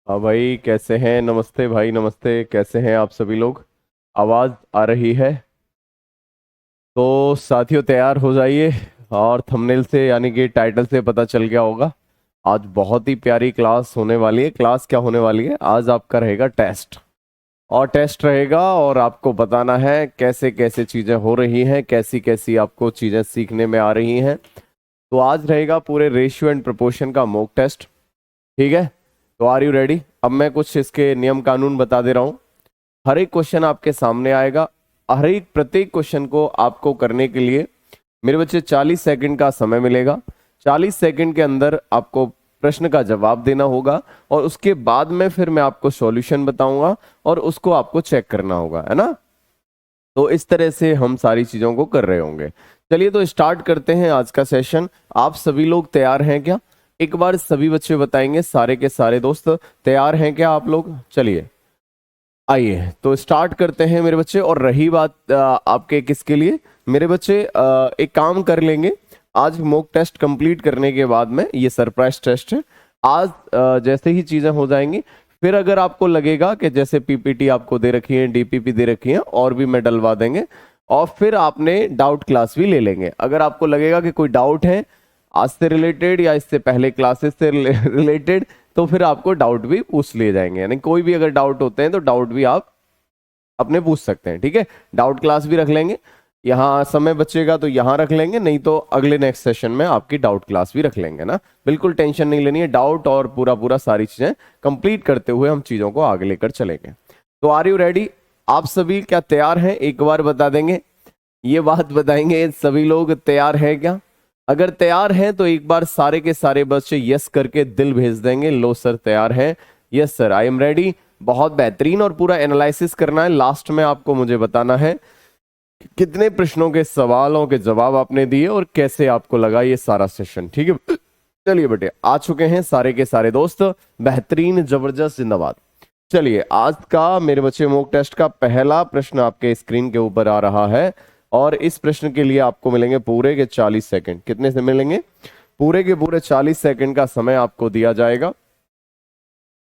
हाँ भाई, कैसे हैं? नमस्ते भाई, नमस्ते। कैसे हैं आप सभी लोग? आवाज़ आ रही है? तो साथियों, तैयार हो जाइए। और थंबनेल से यानी कि टाइटल से पता चल गया होगा, आज बहुत ही प्यारी क्लास होने वाली है। क्लास क्या होने वाली है? आज आपका रहेगा टेस्ट। और टेस्ट रहेगा और आपको बताना है कैसे कैसे चीज़ें हो रही हैं, कैसी कैसी आपको चीज़ें सीखने में आ रही हैं। तो आज रहेगा पूरे रेशियो एंड प्रोपोर्शन का मॉक टेस्ट। ठीक है? तो आर यू रेडी? अब मैं कुछ इसके नियम कानून बता दे रहा हूँ। हर एक क्वेश्चन आपके सामने आएगा। हर एक प्रत्येक क्वेश्चन को आपको करने के लिए मेरे बच्चे 40 सेकंड का समय मिलेगा। 40 सेकंड के अंदर आपको प्रश्न का जवाब देना होगा और उसके बाद में फिर मैं आपको सॉल्यूशन बताऊंगा और उसको आपको चेक करना होगा, है ना? तो इस तरह से हम सारी चीजों को कर रहे होंगे। चलिए तो स्टार्ट करते हैं आज का सेशन। आप सभी लोग तैयार हैं क्या? एक बार सभी बच्चे बताएंगे, सारे के सारे दोस्त तैयार हैं क्या आप लोग? चलिए आइए तो स्टार्ट करते हैं मेरे बच्चे। और रही बात आपके किसके लिए, मेरे बच्चे एक काम कर लेंगे। आज मॉक टेस्ट कंप्लीट करने के बाद में, ये सरप्राइज टेस्ट है, आज जैसे ही चीजें हो जाएंगी, फिर अगर आपको लगेगा कि जैसे पीपीटी आपको दे रखी है, डीपीपी दे रखी है, और भी मैं डलवा देंगे। और फिर आपने डाउट क्लास भी ले लेंगे। अगर आपको लगेगा कि कोई डाउट है आज से रिलेटेड या इससे पहले क्लासेस से रिलेटेड, तो फिर आपको डाउट भी पूछ लिए जाएंगे। यानी कोई भी अगर डाउट होते हैं तो डाउट भी आप अपने पूछ सकते हैं। ठीक है? डाउट क्लास भी रख लेंगे। यहाँ समय बचेगा तो यहाँ रख लेंगे, नहीं तो अगले नेक्स्ट सेशन में आपकी डाउट क्लास भी रख लेंगे ना। बिल्कुल टेंशन नहीं लेनी है। डाउट और पूरा पूरा सारी चीजें कंप्लीट करते हुए हम चीजों को आगे लेकर चलेंगे। तो आर यू रेडी? आप सभी क्या तैयार हैं? एक बार बता देंगे, ये बात बताएंगे सभी लोग तैयार हैं क्या? अगर तैयार हैं तो एक बार सारे के सारे बच्चे यस करके दिल भेज देंगे। लो सर तैयार हैं। Yes sir, I am ready. बहुत बेहतरीन। और पूरा एनालिसिस करना है। लास्ट में आपको मुझे बताना है कि कितने प्रश्नों के सवालों के जवाब आपने दिए और कैसे आपको लगा ये सारा सेशन। ठीक है? चलिए बेटे, आ चुके हैं सारे के सारे दोस्त। बेहतरीन, जबरदस्त, जिंदाबाद। चलिए, आज का मेरे बच्चे मॉक टेस्ट का पहला प्रश्न आपके स्क्रीन के ऊपर आ रहा है। और इस प्रश्न के लिए आपको मिलेंगे पूरे के 40 सेकंड। कितने से मिलेंगे? पूरे के पूरे 40 सेकंड का समय आपको दिया जाएगा।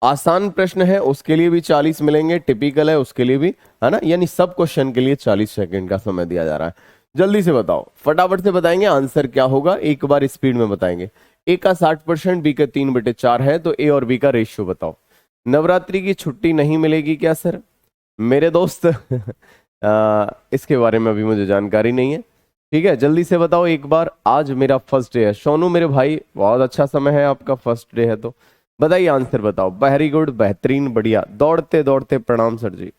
आसान प्रश्न है उसके लिए भी 40 मिलेंगे, टिपिकल है उसके लिए भी, है ना? यानी सब क्वेश्चन के लिए 40 सेकंड का समय दिया जा रहा है। जल्दी से बताओ, फटाफट से बताएंगे आंसर क्या होगा। एक बार स्पीड में बताएंगे। ए का 60%, बी का 3/4 है, तो ए और बी का रेशियो बताओ। नवरात्रि की छुट्टी नहीं मिलेगी क्या सर? मेरे दोस्त इसके बारे में अभी मुझे जानकारी नहीं है। ठीक है, जल्दी से बताओ एक बार। आज मेरा फर्स्ट डे है। सोनू मेरे भाई, बहुत अच्छा समय है आपका, फर्स्ट डे है तो बताइए, आंसर बताओ। वेरी गुड, बेहतरीन, बढ़िया। दौड़ते दौड़ते प्रणाम सर जी,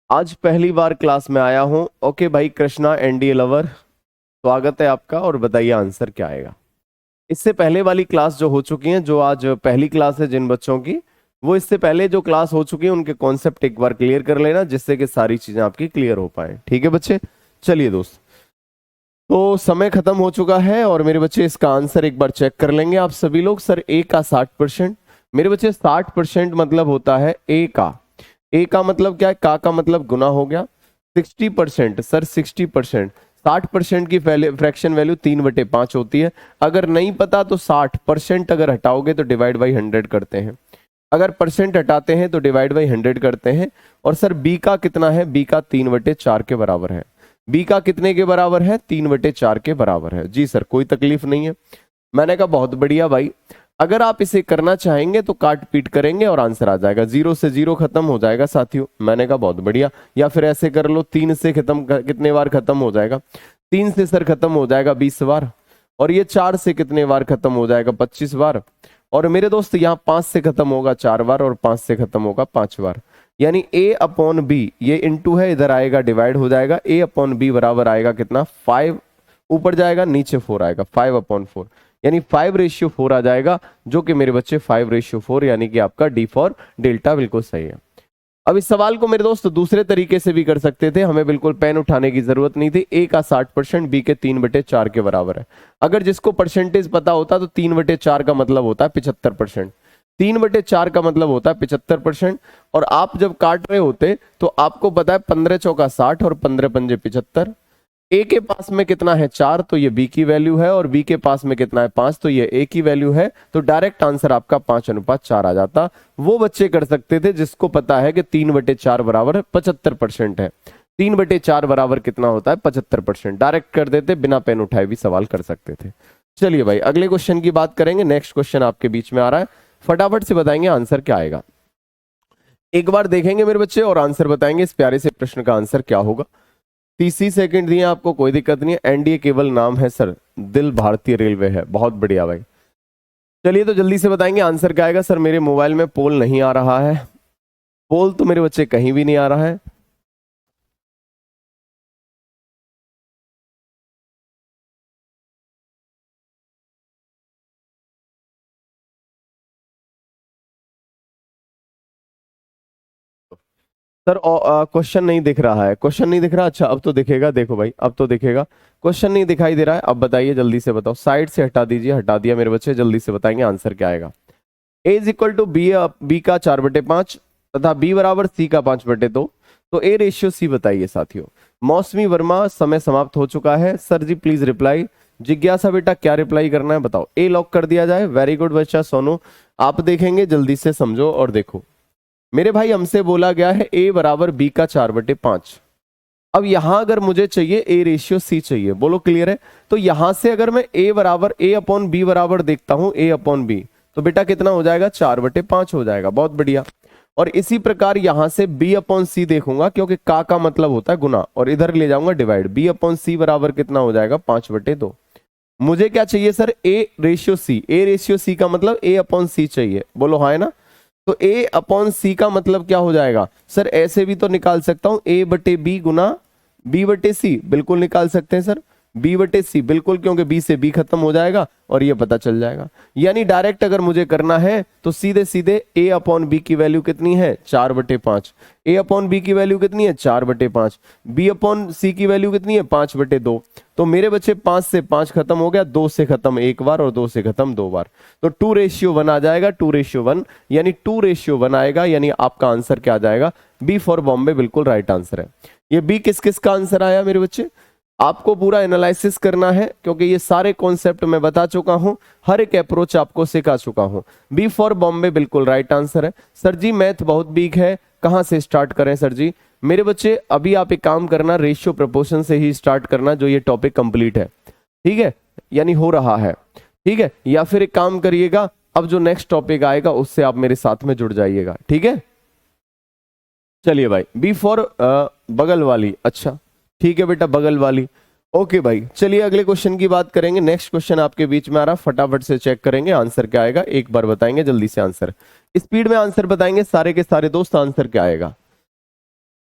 आज पहली बार क्लास में आया हूं। ओके भाई, कृष्णा एनडीए लवर, स्वागत है आपका। और बताइए आंसर क्या आएगा। इससे पहले वाली क्लास जो हो चुकी है, जो आज पहली क्लास है जिन बच्चों की, वो इससे पहले जो क्लास हो चुकी है उनके कॉन्सेप्ट एक बार क्लियर कर लेना, जिससे कि सारी चीजें आपकी क्लियर हो पाए। ठीक है बच्चे? चलिए दोस्त, तो समय खत्म हो चुका है और मेरे बच्चे इसका आंसर एक बार चेक कर लेंगे आप सभी लोग। सर ए का 60%। मेरे बच्चे 60% मतलब होता है ए का। ए का मतलब क्या है? का मतलब गुना हो गया। 60% सर, 60%, 60% की फ्रैक्शन वैल्यू 3/5 होती है। अगर नहीं पता तो 60% अगर हटाओगे तो डिवाइड बाई 100 करते हैं। अगर परसेंट हटाते हैं तो डिवाइड बाई 100 करते हैं। और सर बी का कितना है? बी का 3/4 के बराबर है। बी का कितने के बराबर है? 3/4 के बराबर है। जी सर, कोई तकलीफ नहीं है। मैंने कहा बहुत बढ़िया भाई। अगर आप इसे करना चाहेंगे तो काट पीट करेंगे और आंसर आ जाएगा। 0 से 0 खत्म हो जाएगा साथियों। मैंने कहा बहुत बढ़िया। या फिर ऐसे कर लो, 3 से खत्म कितने बार खत्म हो जाएगा? 3 से सर खत्म हो जाएगा 20 बार। और ये 4 से कितने बार खत्म हो जाएगा? 25 बार। और मेरे दोस्त यहाँ 5 से खत्म होगा 4 बार और 5 से खत्म होगा 5 बार। यानी a अपॉन बी, ये इंटू है, इधर आएगा डिवाइड हो जाएगा। a अपॉन बी बराबर आएगा कितना? 5। ऊपर जाएगा नीचे 4 आएगा, 5/4, यानी 5/4 आ जाएगा। जो कि मेरे बच्चे 5/4, यानी कि आपका डी फॉर डेल्टा बिल्कुल सही है। अब इस सवाल को मेरे दोस्त दूसरे तरीके से भी कर सकते थे, हमें बिल्कुल पेन उठाने की जरूरत नहीं थी। ए का 60%, बी के 3/4 के बराबर है। अगर जिसको परसेंटेज पता होता तो 3/4 का मतलब होता है 75%। 3/4 का मतलब होता है 75%। और आप जब काट रहे होते तो आपको पता है 15 चौका 60 और 15 पंजे 75। ए के पास में कितना है 4, तो ये बी की वैल्यू है, और बी के पास में कितना है 5, तो ये ए की वैल्यू है। तो डायरेक्ट आंसर आपका 5:4 आ जाता। वो बच्चे कर सकते थे जिसको पता है कि 3/4 बराबर 75% है। 3/4 बराबर कितना होता है 75%। डायरेक्ट कर देते, बिना पेन उठाए भी सवाल कर सकते थे। चलिए भाई अगले क्वेश्चन की बात करेंगे। नेक्स्ट क्वेश्चन आपके बीच में आ रहा है, फटाफट से बताएंगे आंसर क्या आएगा। एक बार देखेंगे मेरे बच्चे और आंसर बताएंगे इस प्यारे से प्रश्न का आंसर क्या होगा। 30 सेकंड दिए आपको, कोई दिक्कत नहीं है। एनडीए केवल नाम है सर, दिल भारतीय रेलवे है। बहुत बढ़िया भाई। चलिए तो जल्दी से बताएंगे आंसर क्या आएगा। सर मेरे मोबाइल में पोल नहीं आ रहा है, पोल तो मेरे बच्चे कहीं भी नहीं आ रहा है। सर क्वेश्चन नहीं दिख रहा है, क्वेश्चन नहीं दिख रहा। अच्छा अब तो दिखेगा, देखो भाई अब तो दिखेगा। क्वेश्चन नहीं दिखाई दे रहा है, अब बताइए जल्दी से बताओ। साइड से हटा दीजिए, हटा दिया मेरे बच्चे। जल्दी से बताएंगे आंसर क्या आएगा। A is equal to B, B का 4/5 तथा बी बराबर सी का 5/2। तो ए रेशियो सी बताइए साथियों। मौसमी वर्मा, समय समाप्त हो चुका है। Sir ji please reply. जिज्ञासा बेटा क्या रिप्लाई करना है बताओ। ए लॉक कर दिया जाए। वेरी गुड बच्चा सोनू, आप देखेंगे जल्दी से समझो और देखो। मेरे भाई हमसे बोला गया है ए बराबर बी का 4/5। अब यहां अगर मुझे चाहिए ए रेशियो सी चाहिए, बोलो क्लियर है। तो यहां से अगर मैं ए बराबर ए अपॉन बी बराबर देखता हूं, ए अपॉन बी, तो बेटा कितना हो जाएगा 4/5 हो जाएगा। बहुत बढ़िया। और इसी प्रकार यहां से बी अपॉन सी देखूंगा, क्योंकि का मतलब होता है गुना, और इधर ले जाऊंगा डिवाइड। बी अपॉन सी बराबर कितना हो जाएगा 5/2। मुझे क्या चाहिए sir A ratio C. A ratio C का मतलब ए अपॉन सी चाहिए, बोलो हाँ है ना। तो a अपॉन सी का मतलब क्या हो जाएगा सर, ऐसे भी तो निकाल सकता हूं a/b गुना b/c, बिल्कुल निकाल सकते हैं सर। b/c बिल्कुल, क्योंकि b से b खत्म हो जाएगा और ये पता चल जाएगा। यानी डायरेक्ट अगर मुझे करना है तो सीधे सीधे a अपॉन बी की वैल्यू कितनी है 4/5। a अपॉन बी की वैल्यू कितनी है 4/5। b अपॉन सी की वैल्यू कितनी है 5/2। तो मेरे बच्चे 5 से 5 खत्म हो गया, 2 से खत्म एक बार और 2 से खत्म 2 बार। तो 2:1 आ जाएगा, 2:1 यानी 2:1 आएगा। यानी आपका आंसर क्या आ जाएगा, बी फॉर बॉम्बे बिल्कुल राइट आंसर है। ये बी किस किस का आंसर आया मेरे बच्चे, आपको पूरा एनालिसिस करना है, क्योंकि ये सारे कॉन्सेप्ट मैं बता चुका हूं, हर एक अप्रोच आपको सिखा चुका हूं। बी फॉर बॉम्बे बिल्कुल राइट आंसर है। सर जी मैथ बहुत वीक है, कहां से स्टार्ट करें सर जी। मेरे बच्चे अभी आप एक काम करना, रेशियो प्रोपोर्शन से ही स्टार्ट करना, जो ये टॉपिक कंप्लीट है, ठीक है, यानी हो रहा है, ठीक है। या फिर एक काम करिएगा, अब जो नेक्स्ट टॉपिक आएगा उससे आप मेरे साथ में जुड़ जाइएगा, ठीक है। चलिए भाई बी फॉर बगल वाली, अच्छा ठीक है बेटा बगल वाली। ओके भाई चलिए अगले क्वेश्चन की बात करेंगे। नेक्स्ट क्वेश्चन आपके बीच में आ रहा, फटाफट से चेक करेंगे आंसर क्या आएगा, एक बार बताएंगे जल्दी से आंसर, स्पीड में आंसर बताएंगे सारे के सारे दोस्त। आंसर क्या आएगा,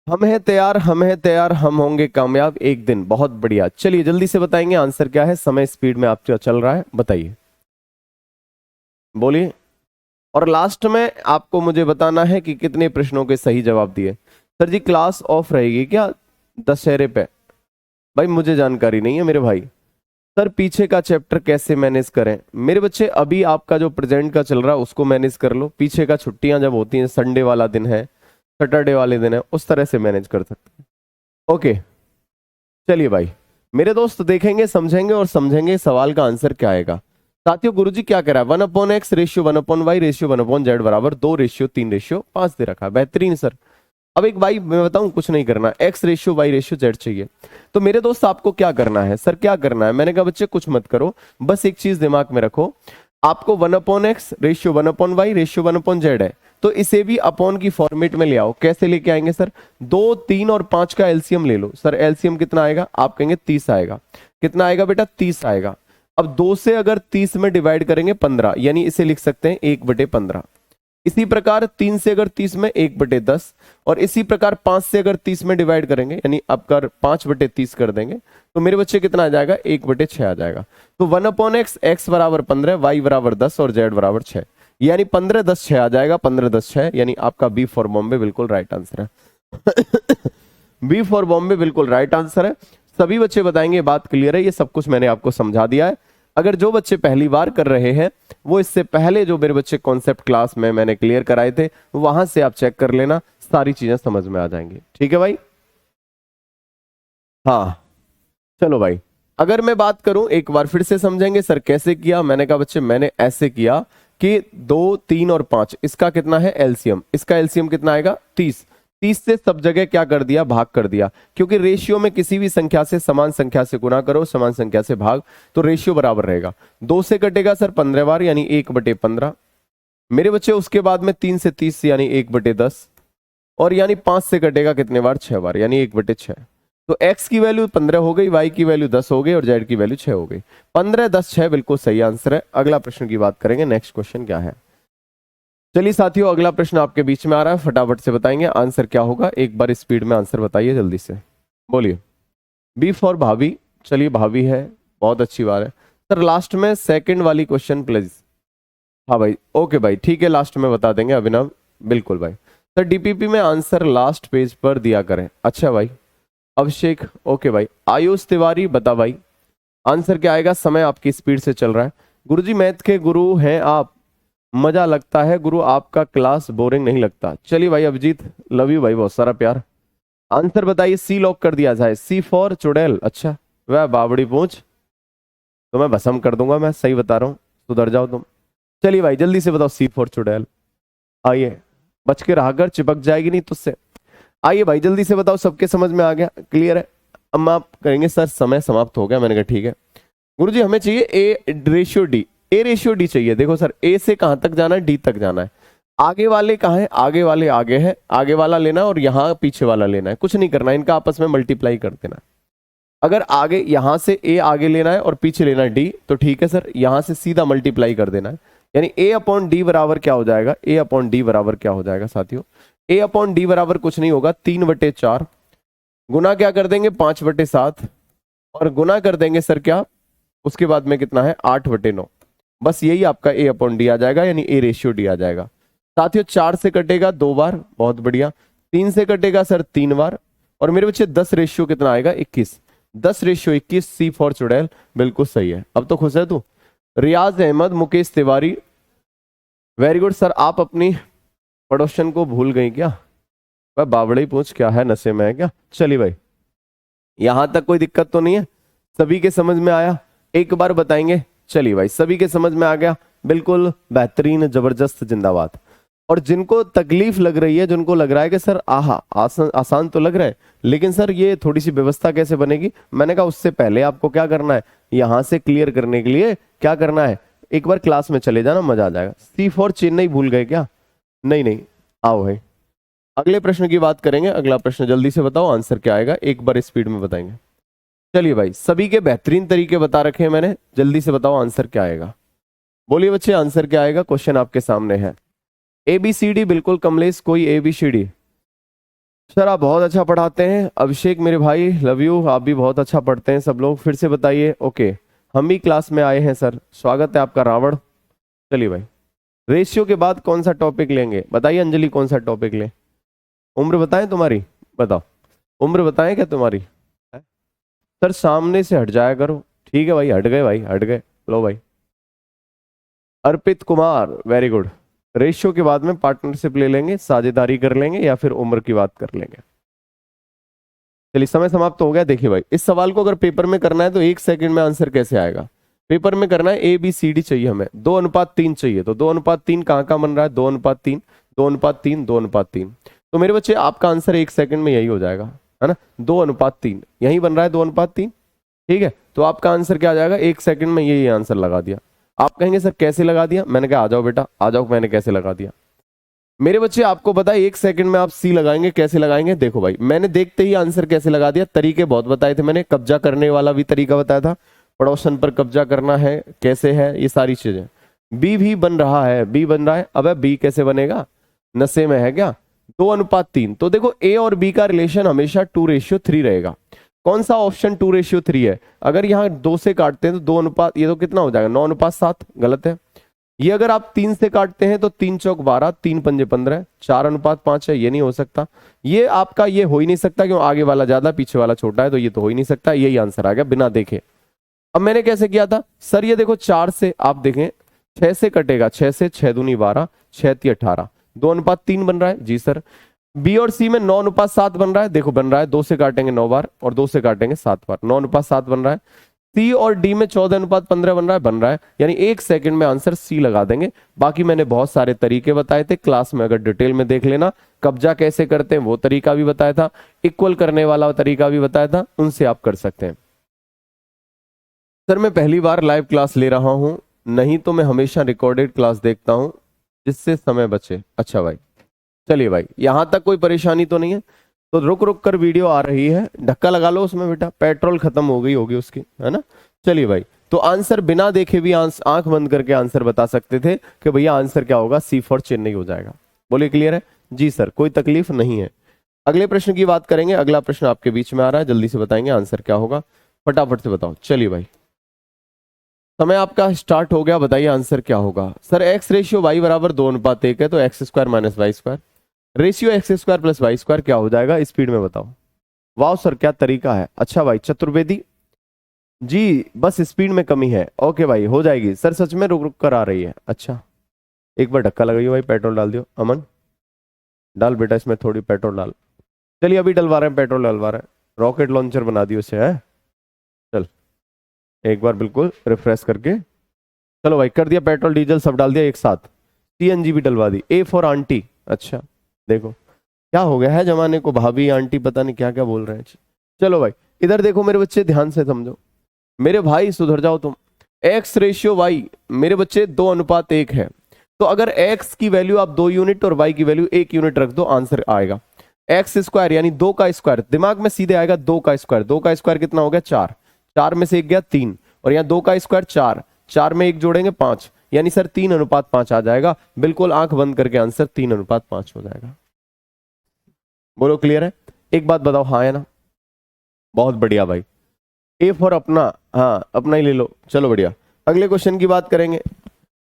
हम हैं तैयार, हम हैं तैयार, हम होंगे कामयाब एक दिन। बहुत बढ़िया, चलिए जल्दी से बताएंगे आंसर क्या है। समय स्पीड में आपका चल रहा है, बताइए बोलिए। और लास्ट में आपको मुझे बताना है कि कितने प्रश्नों के सही जवाब दिए। सर जी क्लास ऑफ रहेगी क्या दशहरे पे, भाई मुझे जानकारी नहीं है मेरे भाई। सर पीछे का चैप्टर कैसे मैनेज करें, मेरे बच्चे अभी आपका जो प्रेजेंट का चल रहा है उसको मैनेज कर लो। पीछे का छुट्टियां जब होती हैं, संडे वाला दिन है, सैटरडे वाले दिन है, उस तरह से मैनेज कर सकते हैं। ओके चलिए भाई मेरे दोस्त देखेंगे समझेंगे और समझेंगे सवाल का आंसर क्या आएगा। साथियों गुरुजी क्या कह रहा है, 1/x ratio 1/y ratio 1/z बराबर 2:3:5 दे रखा है। बेहतरीन सर। अब एक भाई मैं बताऊं, कुछ नहीं करना, x ratio y ratio z चाहिए। तो मेरे दोस्त आपको क्या करना है, सर क्या करना है, मैंने कहा बच्चे कुछ मत करो, बस एक चीज दिमाग में रखो, आपको 1/x ratio 1/y ratio 1/z है, तो इसे भी अपॉन की फॉर्मेट में ले आओ। कैसे लेके आएंगे सर, 2, 3 और 5 का एलसीएम ले लो। सर एलसीएम कितना आएगा, आप कहेंगे 30 आएगा। कितना आएगा बेटा 30 आएगा। अब 2 से अगर 30 में डिवाइड करेंगे 15, यानी इसे लिख सकते हैं 1/15। इसी प्रकार 3 से अगर 30 में 1/10, और इसी प्रकार 5 से अगर 30 में डिवाइड करेंगे, यानी अब कर 5/30 कर देंगे, तो मेरे बच्चे कितना आ जाएगा 1/6 आ जाएगा। तो 1/x, x बराबर 15, y बराबर 10 और z बराबर 6, यानी 15, 10, 6 आ जाएगा। 15, 10, 6 यानी आपका बी फॉर बॉम्बे बिल्कुल राइट आंसर है। बी फॉर बॉम्बे बिल्कुल राइट आंसर है। सभी बच्चे बताएंगे बात क्लियर है, ये सब कुछ मैंने आपको समझा दिया है। अगर जो बच्चे पहली बार कर रहे हैं, वो इससे पहले जो मेरे बच्चे कॉन्सेप्ट क्लास में मैंने क्लियर कराए थे, वहां से आप चेक कर लेना, सारी चीजें समझ में आ जाएंगी, ठीक है भाई। हाँ चलो भाई, अगर मैं बात करूं, एक बार फिर से समझेंगे सर कैसे किया। मैंने कहा बच्चे मैंने ऐसे किया कि 2, 3 और 5, इसका कितना है एलसीएम, इसका एलसीएम कितना आएगा 30। 30 से सब जगह क्या कर दिया, भाग कर दिया, क्योंकि रेशियो में किसी भी संख्या से समान संख्या से गुना करो, समान संख्या से भाग, तो रेशियो बराबर रहेगा। 2 से कटेगा सर 15 बार यानी 1/15 मेरे बच्चे। उसके बाद में 3 से 30 यानी 1/10, और यानी 5 से कटेगा कितने बार, 6 बार यानी 1/6। तो x की वैल्यू 15 हो गई, y की वैल्यू 10 हो गई और z की वैल्यू 6 हो गई। 15, 10, 6 बिल्कुल सही आंसर है। अगला प्रश्न की बात करेंगे, नेक्स्ट क्वेश्चन क्या है। चलिए साथियों, अगला प्रश्न आपके बीच में आ रहा है, फटाफट से बताएंगे आंसर क्या होगा। एक बार स्पीड में आंसर बताइए जल्दी से, बोलिए। बी फॉर भाभी, चलिए भाभी है, बहुत अच्छी बात है। सर लास्ट में सेकंड वाली क्वेश्चन प्लीज। हाँ भाई, ओके भाई, ठीक है, लास्ट में बता देंगे अभिनव, बिल्कुल भाई। सर डीपीपी में आंसर लास्ट पेज पर दिया करें। अच्छा भाई, अभिषेक, ओके भाई। आयुष तिवारी, बता भाई आंसर क्या आएगा, समय आपकी स्पीड से चल रहा है। गुरुजी मैथ के गुरु हैं आप, मजा लगता है गुरु आपका क्लास, बोरिंग नहीं लगता। चलिए भाई अभिजीत, लव यू भाई, बहुत सारा प्यार। आंसर बताइए, सी लॉक कर दिया जाए, सी फॉर चुड़ैल। अच्छा, वह बावड़ी पूछ, तो मैं भस्म कर दूंगा, मैं सही बता रहा हूँ, सुधर जाओ तुम। चलिए भाई जल्दी से बताओ, सी फॉर चुड़ैल। आइए, बच के रहा कर, चिपक जाएगी नहीं तुझसे। आइए भाई जल्दी से बताओ, सबके समझ में आ गया, क्लियर है। अब आप करेंगे सर समय समाप्त हो गया। मैंने कहा ठीक है गुरुजी, हमें चाहिए ए रेशियो डी, ए रेशियो डी चाहिए। देखो सर, ए से कहां तक जाना है, डी तक जाना है। आगे वाले कहाँ है, आगे वाले आगे है, आगे वाला लेना है, और यहाँ पीछे वाला लेना है। कुछ नहीं करना है, इनका आपस में मल्टीप्लाई कर देना है। अगर आगे यहां से ए आगे लेना है और पीछे लेना है डी, तो ठीक है सर, यहां से सीधा मल्टीप्लाई कर देना है। यानी ए अपॉन डी बराबर क्या हो जाएगा, ए अपॉन डी बराबर क्या हो जाएगा साथियों, ए अपॉन डी बराबर कुछ नहीं होगा 3/4, गुना क्या कर देंगे 5/7, और गुना कर देंगे सर क्या, उसके बाद में कितना है 8/9। बस यही आपका ए अपॉन डी आ जाएगा, यानी ए रेशियो डी आ जाएगा साथियों। 4 से कटेगा 2 बार, बहुत बढ़िया। 3 से कटेगा सर 3 बार, और मेरे बच्चे 10 रेशियो कितना आएगा 21, 10 रेशियो 21, सी फॉर चुड़ैल, बिल्कुल सही है। अब तो खुश है तू। Riyaz Ahmad, Mukesh Tiwari, very good sir. आप अपनी पड़ोसन को भूल गई क्या, वह बावड़ी पूछ क्या है, नशे में है क्या। चलिए भाई, यहां तक कोई दिक्कत तो नहीं है, सभी के समझ में आया, एक बार बताएंगे। चलिए भाई, सभी के समझ में आ गया, बिल्कुल बेहतरीन, जबरदस्त, जिंदाबाद। और जिनको तकलीफ लग रही है, जिनको लग रहा है कि सर आहा आसान आसान तो लग रहा है, लेकिन सर ये थोड़ी सी व्यवस्था कैसे बनेगी, मैंने कहा उससे पहले आपको क्या करना है, यहां से क्लियर करने के लिए क्या करना है, एक बार क्लास में चले जाना, मजा आ जाएगा। सी फॉर चेन्नई भूल गए क्या, नहीं नहीं, आओ भाई अगले प्रश्न की बात करेंगे। अगला प्रश्न जल्दी से बताओ आंसर क्या आएगा, एक बार स्पीड में बताएंगे। चलिए भाई, सभी के बेहतरीन तरीके बता रखे हैं मैंने, जल्दी से बताओ आंसर क्या आएगा। बोलिए बच्चे आंसर क्या आएगा, क्वेश्चन आपके सामने है। ABCD, बिल्कुल कमलेश, कोई ABCD। सर आप बहुत अच्छा पढ़ाते हैं, अभिषेक मेरे भाई, लव यू, आप भी बहुत अच्छा पढ़ते हैं सब लोग, फिर से बताइए। ओके, हम भी क्लास में आए हैं सर, स्वागत है आपका रावण। चलिए भाई, रेशियो के बाद कौन सा टॉपिक लेंगे, बताइए अंजलि, कौन सा टॉपिक लें। उम्र बताएं तुम्हारी, बताओ उम्र बताएं क्या तुम्हारी है? सर सामने से हट जाया करो, ठीक है भाई, हट गए भाई, हट गए, लो भाई। अर्पित कुमार, वेरी गुड। रेशियो के बाद में पार्टनरशिप ले लेंगे, साझेदारी कर लेंगे, या फिर उम्र की बात कर लेंगे। चलिए समय समाप्त हो गया। देखिए भाई, इस सवाल को अगर पेपर में करना है तो 1 सेकंड में आंसर कैसे आएगा। पेपर में करना है ABCD चाहिए हमें, 2:3 चाहिए, तो 2:3 कहाँ कहाँ बन रहा है, 2:3, 2:3, 2:3। तो मेरे बच्चे आपका आंसर 1 सेकंड में यही हो जाएगा, है ना, 2:3 यही बन रहा है, 2:3, ठीक है। तो आपका आंसर क्या आ जाएगा, 1 सेकंड में यही आंसर लगा दिया। आप कहेंगे सर कैसे लगा दिया, मैंने कहा आ जाओ बेटा आ जाओ, मैंने कैसे लगा दिया। मेरे बच्चे आपको पता है 1 सेकंड में आप सी लगाएंगे, कैसे लगाएंगे, देखो भाई, मैंने देखते ही आंसर कैसे लगा दिया। तरीके बहुत बताए थे मैंने, कब्जा करने वाला भी तरीका बताया था, पड़ोसन पर कब्जा करना है कैसे है, ये सारी चीजें। बी भी बन रहा है, बी बन रहा है, अब बी कैसे बनेगा, नशे में है क्या, 2:3। तो देखो ए और बी का रिलेशन हमेशा 2:3 रहेगा। कौन सा ऑप्शन 2:3 है, अगर यहाँ 2 से काटते हैं तो 2 ये तो कितना हो जाएगा 9:7, गलत है। ये अगर आप 3 से काटते हैं तो 3 चौक 12, 3 पंजे 15, 4:5 है, ये नहीं हो सकता। ये आपका ये हो ही नहीं सकता, क्यों, आगे वाला ज्यादा पीछे वाला छोटा है, तो ये तो हो ही नहीं सकता। यही आंसर आ गया बिना देखे। अब मैंने कैसे किया था सर, ये देखो 4 से आप देखें, 6 से कटेगा, 6 से 6 दूनी 12, 6 × 18, 2:3 बन रहा है जी सर। बी और सी में 9:7 बन रहा है, देखो बन रहा है, 2 से काटेंगे 9 बार और 2 से काटेंगे 7 बार, 9:7 बन रहा है। सी और डी में 14:15 बन रहा है, यानी 1 सेकंड में आंसर सी लगा देंगे। बाकी मैंने बहुत सारे तरीके बताए थे क्लास में, अगर डिटेल में देख लेना, कब्जा कैसे करते हैं वो तरीका भी बताया था, इक्वल करने वाला तरीका भी बताया था, उनसे आप कर सकते हैं। सर मैं पहली बार लाइव क्लास ले रहा हूं, नहीं तो मैं हमेशा रिकॉर्डेड क्लास देखता हूं जिससे समय बचे। अच्छा भाई, चलिए भाई, यहां तक कोई परेशानी तो नहीं है, तो रुक रुक कर वीडियो आ रही है, धक्का लगा लो उसमें बेटा, पेट्रोल खत्म हो गई होगी उसकी, है ना। चलिए भाई, तो आंसर बिना देखे भी आंख बंद करके आंसर बता सकते थे कि भैया आंसर क्या होगा, सी फॉर चेन्नई हो जाएगा। बोलिए क्लियर है जी सर, कोई तकलीफ नहीं है। अगले प्रश्न की बात करेंगे, अगला प्रश्न आपके बीच में आ रहा है, जल्दी से बताएंगे आंसर क्या होगा, फटाफट से बताओ। चलिए भाई, समय आपका स्टार्ट हो गया, बताइए आंसर क्या होगा। सर एक्स रेशियो वाई बराबर 2:1 है, तो X square minus Y square, ratio X square plus Y square क्या हो जाएगा, स्पीड में बताओ। वाह सर क्या तरीका है, अच्छा भाई चतुर्वेदी जी, बस स्पीड में कमी है, ओके भाई हो जाएगी सर, सच में रुक रुक कर आ रही है। अच्छा एक बार धक्का लगाइए भाई, पेट्रोल डाल दियो, अमन डाल बेटा इसमें थोड़ी पेट्रोल डाल। चलिए अभी डलवा रहे हैं, पेट्रोल डलवा रहे हैं, रॉकेट लॉन्चर बना दियो उसे, है चल एक बार बिल्कुल रिफ्रेश करके, चलो भाई कर दिया, पेट्रोल डीजल सब डाल दिया एक साथ, सीएनजी भी डलवा दी। ए फॉर आंटी, अच्छा देखो क्या हो गया है जमाने को, भाभी आंटी पता नहीं क्या क्या बोल रहे हैं। चलो भाई इधर देखो मेरे बच्चे, ध्यान से समझो मेरे भाई, सुधर जाओ तुम। एक्स रेशियो वाई मेरे बच्चे 2:1 है, तो अगर एक्स की वैल्यू आप 2 यूनिट और वाई की वैल्यू 1 यूनिट रख दो, आंसर आएगा एक्स स्क्वायर, यानी 2 का स्क्वायर, दिमाग में सीधे आएगा 2 का स्क्वायर, 2 का स्क्वायर कितना हो गया 4, 4 में से 1 गया 3, और यहाँ 2 का स्क्वायर 4, 4 में 1 जोड़ेंगे 5, यानी सर 3:5 आ जाएगा, बिल्कुल आंख बंद करके आंसर 3:5 हो जाएगा। बोलो क्लियर है, एक बात बताओ हाँ है ना, बहुत बढ़िया भाई, ए फॉर अपना, हाँ अपना ही ले लो, चलो बढ़िया। अगले क्वेश्चन की बात करेंगे,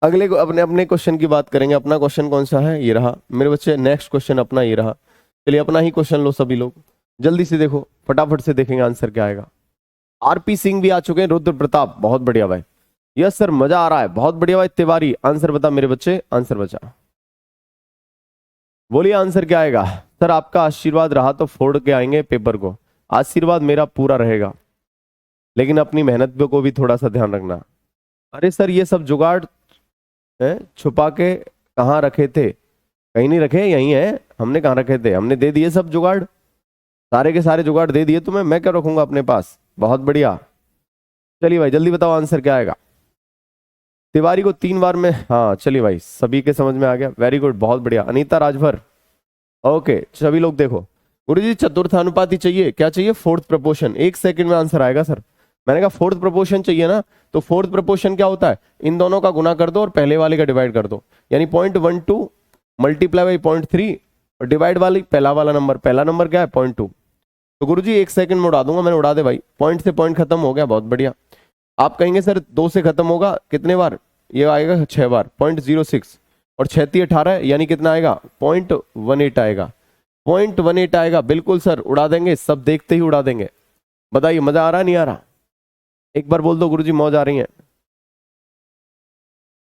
अगले को अपने अपने क्वेश्चन की बात करेंगे। अपना क्वेश्चन कौन सा है, ये रहा मेरे बच्चे, नेक्स्ट क्वेश्चन अपना ये रहा। चलिए अपना ही क्वेश्चन लो सभी लोग, जल्दी से देखो, फटाफट से देखेंगे आंसर क्या आएगा। आरपी सिंह भी आ चुके हैं, रुद्र प्रताप बहुत बढ़िया भाई, यस सर मजा आ रहा है, बहुत बढ़िया भाई। तिवारी आंसर बता मेरे बच्चे, आंसर बचा, बोलिए आंसर क्या आएगा। सर आपका आशीर्वाद रहा तो फोड़ के आएंगे पेपर को, आशीर्वाद मेरा पूरा रहेगा, लेकिन अपनी मेहनत पे को भी थोड़ा सा ध्यान रखना। अरे सर ये सब जुगाड़ है, छुपा के कहाँ रखे थे, कहीं नहीं रखे, यहीं है, हमने कहाँ रखे थे, हमने दे दिए सब जुगाड़, सारे के सारे जुगाड़ दे दिए तुम्हें, मैं क्या रखूंगा अपने पास, बहुत बढ़िया। चलिए भाई जल्दी बताओ आंसर क्या आएगा। तिवारी को 3 बार में, हाँ चलिए भाई सभी के समझ में आ गया, वेरी गुड बहुत बढ़िया। अनीता राजभर, ओके सभी लोग देखो, गुरुजी चतुर्थानुपाती चाहिए, क्या चाहिए, फोर्थ प्रपोर्शन, 1 सेकंड में आंसर आएगा सर। मैंने कहा फोर्थ प्रपोर्शन चाहिए ना, तो फोर्थ प्रपोर्शन क्या होता है, इन दोनों का गुना कर दो और पहले वाले का डिवाइड कर दो, यानी 0.12 मल्टीप्लाई बाई 0.3 और डिवाइड वाली पहला वाला नंबर, पहला नंबर क्या है 0.2, तो गुरुजी 1 सेकंड में उड़ा दूंगा, मैंने उड़ा दे भाई, पॉइंट से पॉइंट खत्म हो गया, बहुत बढ़िया। आप कहेंगे सर 2 से खत्म होगा कितने बार, ये आएगा 6 बार, 0.06 और 6×18 यानी कितना आएगा 0.18 आएगा, 0.18 आएगा, बिल्कुल सर उड़ा देंगे, सब देखते ही उड़ा देंगे। बताइए मजा आ रहा नहीं आ रहा, एक बार बोल दो गुरुजी मौज आ रही है।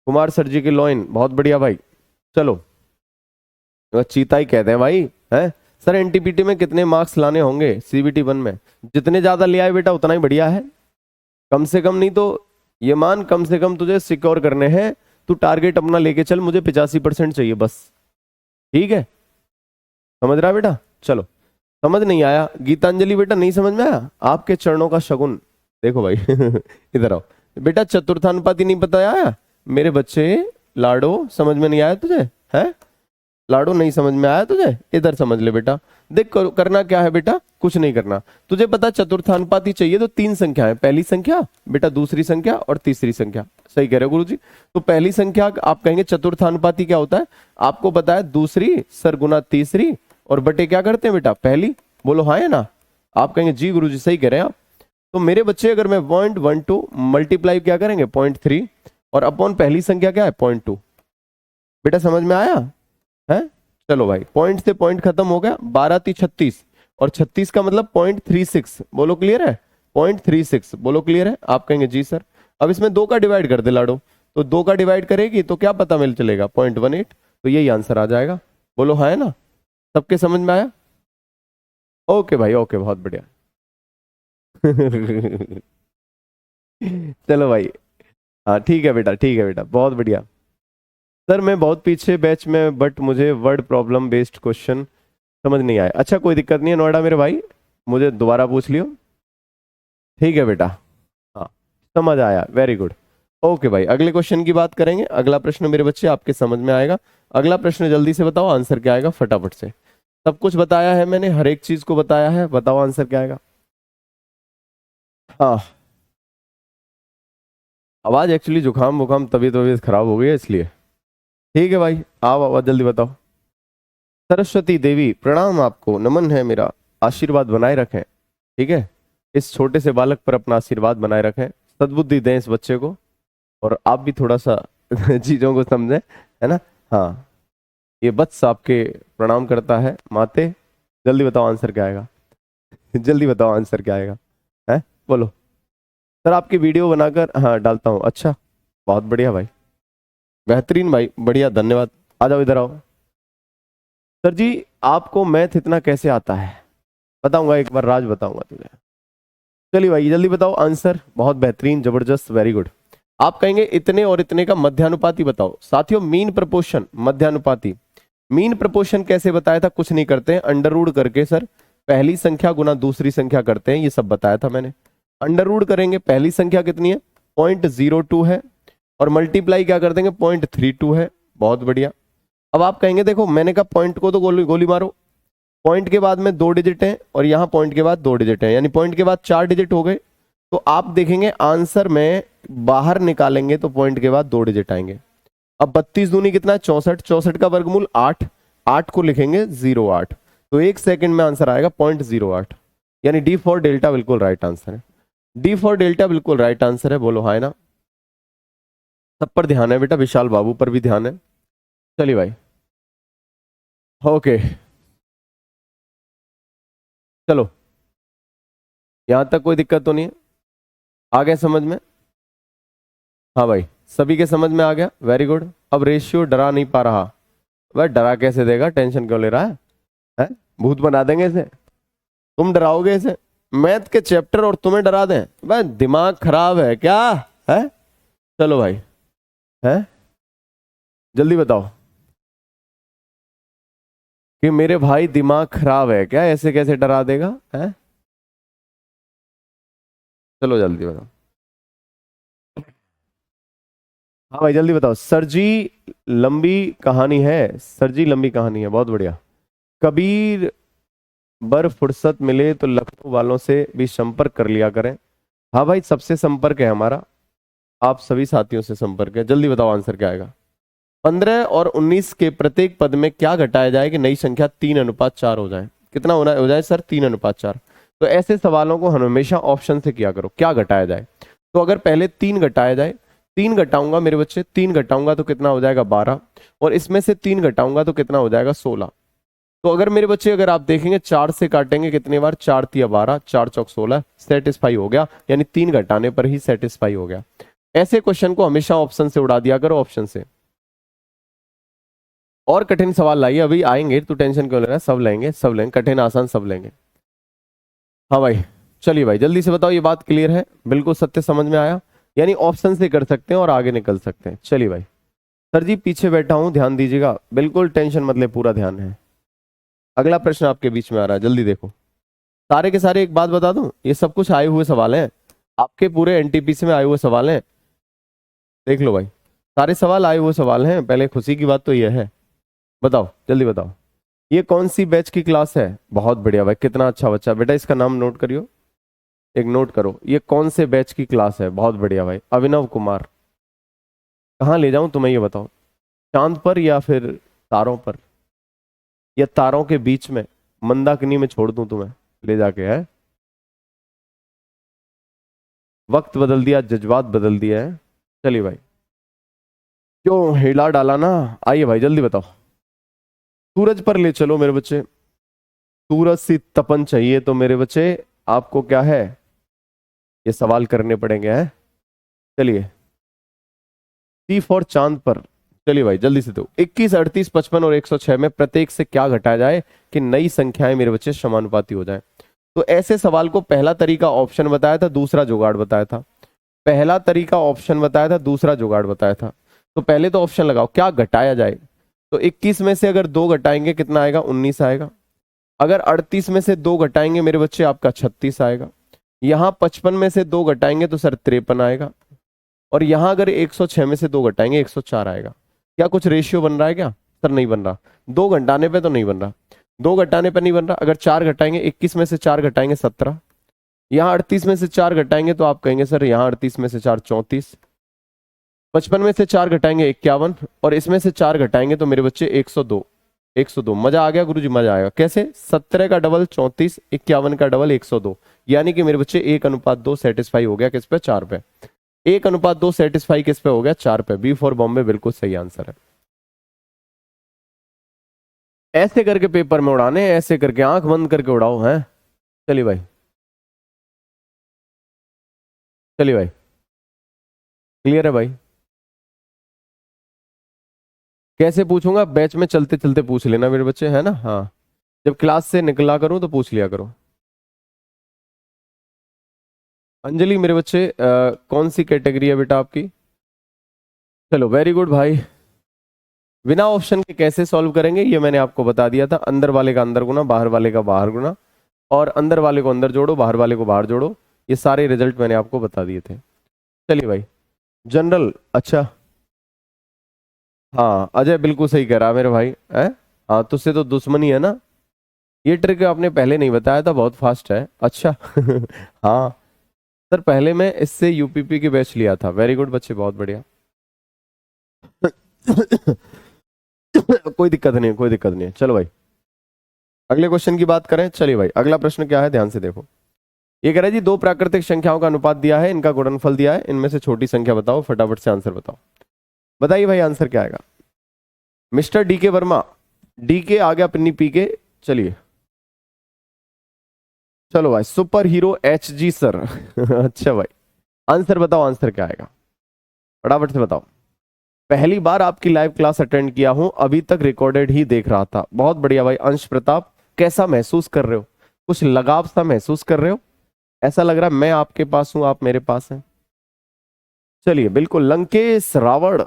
कुमार सर जी की लॉइन, बहुत बढ़िया भाई। चलो चीता ही कहते हैं भाई, है सर एनटीपीटी में कितने मार्क्स लाने होंगे सीबीटी 1 में, जितने ज्यादा ले आए बेटा उतना ही बढ़िया है, कम से कम नहीं तो ये मान, कम से कम तुझे सिक्योर करने हैं, तू टारगेट अपना लेके चल, मुझे 85% चाहिए बस, ठीक है समझ रहा है बेटा। चलो समझ नहीं आया, गीतांजलि बेटा नहीं समझ में आया, आपके चरणों का शगुन देखो भाई इधर आओ बेटा, चतुर्थानुपाती नहीं पता आया मेरे बच्चे, लाडो समझ में नहीं आया तुझे, है लाडो नहीं समझ में आया तुझे, इधर समझ ले बेटा, देख करना क्या है बेटा, कुछ नहीं करना, तुझे पता चतुर्थानुपाती चाहिए तो 3 संख्या है, पहली संख्या बेटा, दूसरी संख्या और तीसरी संख्या, सही कह रहे हो गुरुजी। तो पहली संख्या आप कहेंगे चतुर्थानुपाती क्या होता है, आपको पता है दूसरी सर गुना तीसरी और बटे क्या करते हैं बेटा पहली, बोलो हाँ है ना, आप कहेंगे जी गुरुजी सही कह रहे हैं आप। तो मेरे बच्चे अगर मैं 0.12 मल्टीप्लाई क्या करेंगे 0.3 और अपॉन पहली संख्या क्या है 0.2, बेटा समझ में आया है। चलो भाई पॉइंट से पॉइंट खत्म हो गया, 12×3 = 36 और 36 का मतलब 0.36, बोलो क्लियर है 0.36, बोलो क्लियर है, आप कहेंगे जी सर। अब इसमें 2 का डिवाइड कर दे लाडो, तो 2 का डिवाइड करेगी तो क्या पता मिल चलेगा 0.18, तो यही आंसर आ जाएगा, बोलो हाँ है ना। सबके समझ में आया? ओके भाई, ओके, बहुत बढ़िया। चलो भाई, हाँ ठीक है बेटा, ठीक है बेटा, बहुत बढ़िया। सर मैं बहुत पीछे बैच में, बट मुझे वर्ड प्रॉब्लम बेस्ड क्वेश्चन समझ नहीं आया। अच्छा कोई दिक्कत नहीं है नोएडा मेरे भाई, मुझे दोबारा पूछ लियो। ठीक है बेटा, हाँ समझ आया, वेरी गुड। ओके भाई, अगले क्वेश्चन की बात करेंगे। अगला प्रश्न मेरे बच्चे आपके समझ में आएगा। अगला प्रश्न जल्दी से बताओ आंसर क्या आएगा फटाफट से। सब कुछ बताया है मैंने, हर एक चीज को बताया है, बताओ आंसर क्या आएगा। हाँ, आवाज एक्चुअली जुकाम वुकाम तबीयत वबीयत खराब हो गई है इसलिए। ठीक है भाई, आओ आवाज जल्दी बताओ। सरस्वती देवी प्रणाम, आपको नमन है मेरा, आशीर्वाद बनाए रखें। ठीक है, इस छोटे से बालक पर अपना आशीर्वाद बनाए रखें, सद्बुद्धि दें इस बच्चे को, और आप भी थोड़ा सा चीजों को समझें, है ना। हाँ, ये वत्स आपके प्रणाम करता है माते। जल्दी बताओ आंसर क्या आएगा। जल्दी बताओ आंसर क्या आएगा, है बोलो। सर आपकी वीडियो बनाकर हाँ डालता हूँ। अच्छा, बहुत बढ़िया भाई, बेहतरीन भाई, बढ़िया, धन्यवाद। आ जाओ इधर आओ। सर जी, आपको मैथ इतना कैसे आता है? बताऊंगा एक बार, राज बताऊंगा तुझे। चलिए भाई जल्दी बताओ आंसर, बहुत बेहतरीन, जबरदस्त, वेरी गुड। आप कहेंगे इतने और इतने का मध्यानुपाती बताओ। साथियों मीन प्रपोर्शन, मध्यानुपाती। मीन प्रपोर्शन कैसे बताया था? कुछ नहीं करते हैं, अंडर रूट करके सर पहली संख्या गुना दूसरी संख्या करते हैं, ये सब बताया था मैंने। अंडर रूट करेंगे, पहली संख्या कितनी है? 0.02 है, और मल्टीप्लाई क्या कर देंगे? 0.32 है। बहुत बढ़िया। अब आप कहेंगे देखो मैंने कहा पॉइंट को तो गोली गोली मारो, पॉइंट के बाद में 2 डिजिट हैं और यहाँ पॉइंट के बाद 2 डिजिट हैं, यानी पॉइंट के बाद 4 डिजिट हो गए। तो आप देखेंगे आंसर में बाहर निकालेंगे तो पॉइंट के बाद 2 डिजिट आएंगे। अब 32 दूनी कितना है? 64। 64 का वर्गमूल 8, 8 को लिखेंगे 08, तो 1 सेकंड में आंसर आएगा 0.08, यानी डी फॉर डेल्टा बिल्कुल राइट आंसर है। डी फॉर डेल्टा बिल्कुल राइट आंसर है, बोलो हाय ना। सब पर ध्यान है बेटा, विशाल बाबू पर भी ध्यान है। चलिए भाई, ओके, चलो, यहां तक कोई दिक्कत तो नहीं है? आ गया समझ में? हाँ भाई, सभी के समझ में आ गया, वेरी गुड। अब रेशियो डरा नहीं पा रहा, वह डरा कैसे देगा, टेंशन क्यों ले रहा है? भूत बना देंगे इसे, तुम डराओगे इसे? मैथ के चैप्टर और तुम्हें डरा दें? वह दिमाग खराब है क्या? है, चलो भाई, है, जल्दी बताओ कि मेरे भाई दिमाग खराब है क्या, ऐसे कैसे डरा देगा, है? चलो जल्दी बताओ। हाँ भाई जल्दी बताओ। सर जी लंबी कहानी है, सर जी लंबी कहानी है, बहुत बढ़िया। कबीर बर फुर्सत मिले तो लखनऊ वालों से भी संपर्क कर लिया करें। हाँ भाई, सबसे संपर्क है हमारा, आप सभी साथियों से संपर्क है। जल्दी बताओ आंसर क्या आएगा। 15 और 19 के प्रत्येक पद में क्या घटाया जाए कि नई संख्या 3:4 हो जाए? कितना होना हो जाए सर? 3:4। तो ऐसे सवालों को हम हमेशा ऑप्शन से किया करो, क्या घटाया जाए। तो अगर पहले 3 घटाया जाए, 3 घटाऊंगा मेरे बच्चे, 3 घटाऊंगा तो कितना हो जाएगा? 12, और इसमें से 3 घटाऊंगा तो कितना हो जाएगा? 16। तो अगर मेरे बच्चे, अगर आप देखेंगे 4 से काटेंगे कितने बार? 4 तिया 12, 4 चौक 16, सेटिस्फाई हो गया, यानी 3 घटाने पर ही सेटिस्फाई हो गया। ऐसे क्वेश्चन को हमेशा ऑप्शन से उड़ा दिया करो, ऑप्शन से। और कठिन सवाल लाइए, अभी आएंगे, तो टेंशन क्यों ले रहा है, सब लेंगे, सब लेंगे, कठिन आसान सब लेंगे। हाँ भाई, चलिए भाई जल्दी से बताओ, ये बात क्लियर है, बिल्कुल सत्य समझ में आया? यानी ऑप्शन से कर सकते हैं और आगे निकल सकते हैं। चलिए भाई, सर जी पीछे बैठा हूं, ध्यान दीजिएगा, बिल्कुल टेंशन मत ले, पूरा ध्यान है। अगला प्रश्न आपके बीच में आ रहा है, जल्दी देखो। सारे के सारे एक बात बता दूं, ये सब कुछ आए हुए सवाल हैं, आपके पूरे एनटीपीसी में आए हुए सवाल हैं, देख लो भाई, सारे सवाल आए हुए सवाल हैं। पहले खुशी की बात तो ये है, बताओ जल्दी बताओ, ये कौन सी बैच की क्लास है? बहुत बढ़िया भाई, कितना अच्छा बच्चा बेटा, इसका नाम नोट करियो, एक नोट करो, ये कौन से बैच की क्लास है? बहुत बढ़िया भाई, अभिनव कुमार। कहाँ ले जाऊं तुम्हें, ये बताओ, चांद पर या फिर तारों पर, या तारों के बीच में मंदाकिनी में छोड़ दूं तुम्हें ले जाके, है? वक्त बदल दिया, जज्बात बदल दिया है। चलिए भाई, क्यों हिला डाला ना। आइए भाई जल्दी बताओ, सूरज पर ले चलो मेरे बच्चे, सूरज सी तपन चाहिए तो मेरे बच्चे आपको क्या है, ये सवाल करने पड़ेंगे, हैं? चलिए, सी फॉर चांद पर, चलिए भाई जल्दी से दो। 21, 38, 55 और 106 में प्रत्येक से क्या घटाया जाए कि नई संख्याएं मेरे बच्चे समानुपाती हो जाए। तो ऐसे सवाल को पहला तरीका ऑप्शन बताया था, दूसरा जुगाड़ बताया था। पहला तरीका ऑप्शन बताया था, दूसरा जुगाड़ बताया था। तो पहले तो ऑप्शन लगाओ क्या घटाया जाए। तो 21 में से अगर 2 घटाएंगे कितना आएगा, 19 आएगा। अगर 38 में से 2 घटाएंगे मेरे बच्चे आपका 36 आएगा। यहां 55 में से 2 घटाएंगे तो सर 53 आएगा। और यहां अगर 106 में से 2 घटाएंगे 104 आएगा। क्या कुछ रेशियो बन रहा है क्या? सर नहीं बन रहा। 2 घटाने पे तो नहीं बन रहा, 2 घटाने पे नहीं बन रहा। अगर 4 घटाएंगे, 21 में से 4 घटाएंगे 17। यहाँ 38 में से 4 घटाएंगे तो आप कहेंगे सर यहाँ 38 में से 4 34। 55 में से 4 घटाएंगे 51। और इसमें से 4 घटाएंगे तो मेरे बच्चे 102। 102 मजा आ गया गुरुजी, मजा आएगा। कैसे? 17 का डबल 34, 51 का डबल 102। यानी कि मेरे बच्चे 1:2 सेटिस्फाई हो गया किस पे? 4 पे। 1:2 सेटिस्फाई किस पे हो गया? 4 पे। बी फॉर बॉम्बे बिल्कुल सही आंसर है। ऐसे करके पेपर में उड़ाने, ऐसे करके आंख बंद करके उड़ाओ हैं। चलिए भाई, चलिए भाई, क्लियर है भाई? कैसे पूछूंगा? बैच में चलते चलते पूछ लेना मेरे बच्चे, है ना? हाँ, जब क्लास से निकला करूं तो पूछ लिया करो। अंजलि मेरे बच्चे कौन सी कैटेगरी है बेटा आपकी? चलो वेरी गुड भाई। बिना ऑप्शन के कैसे सॉल्व करेंगे ये मैंने आपको बता दिया था। अंदर वाले का अंदर गुना, बाहर वाले का बाहर गुना, और अंदर वाले को अंदर जोड़ो, बाहर वाले को बाहर जोड़ो। ये सारे रिजल्ट मैंने आपको बता दिए थे। चलिए भाई, जनरल। अच्छा, हाँ अजय बिल्कुल सही कह रहा है मेरे भाई है। हाँ, तुझसे तो दुश्मनी है ना। ये ट्रिक आपने पहले नहीं बताया था, बहुत फास्ट है। अच्छा हाँ सर, पहले मैं इससे यूपीपी की बैच लिया था। वेरी गुड बच्चे, बहुत बढ़िया। कोई दिक्कत नहीं है, कोई दिक्कत नहीं है। चलो भाई अगले क्वेश्चन की बात करें। चलिए भाई अगला प्रश्न क्या है, ध्यान से देखो। ये कह रहा है जी, दो प्राकृतिक संख्याओं का अनुपात दिया है, इनका गुणनफल दिया है, इनमें से छोटी संख्या बताओ। फटाफट से आंसर बताओ। बताइए भाई आंसर क्या आएगा। मिस्टर डी के वर्मा, डी के आ गया पिन्नी पी के। चलिए चलो भाई, super hero H G sir अच्छा भाई, आंसर बताओ, आंसर क्या आएगा फटाफट से बताओ। पहली बार आपकी लाइव क्लास अटेंड किया हूं, अभी तक रिकॉर्डेड ही देख रहा था। बहुत बढ़िया भाई। अंश प्रताप, कैसा महसूस कर रहे हो? कुछ लगाव सा महसूस कर रहे हो? ऐसा लग रहा है मैं आपके पास हूं, आप मेरे पास हैं। चलिए बिल्कुल, लंकेश रावण,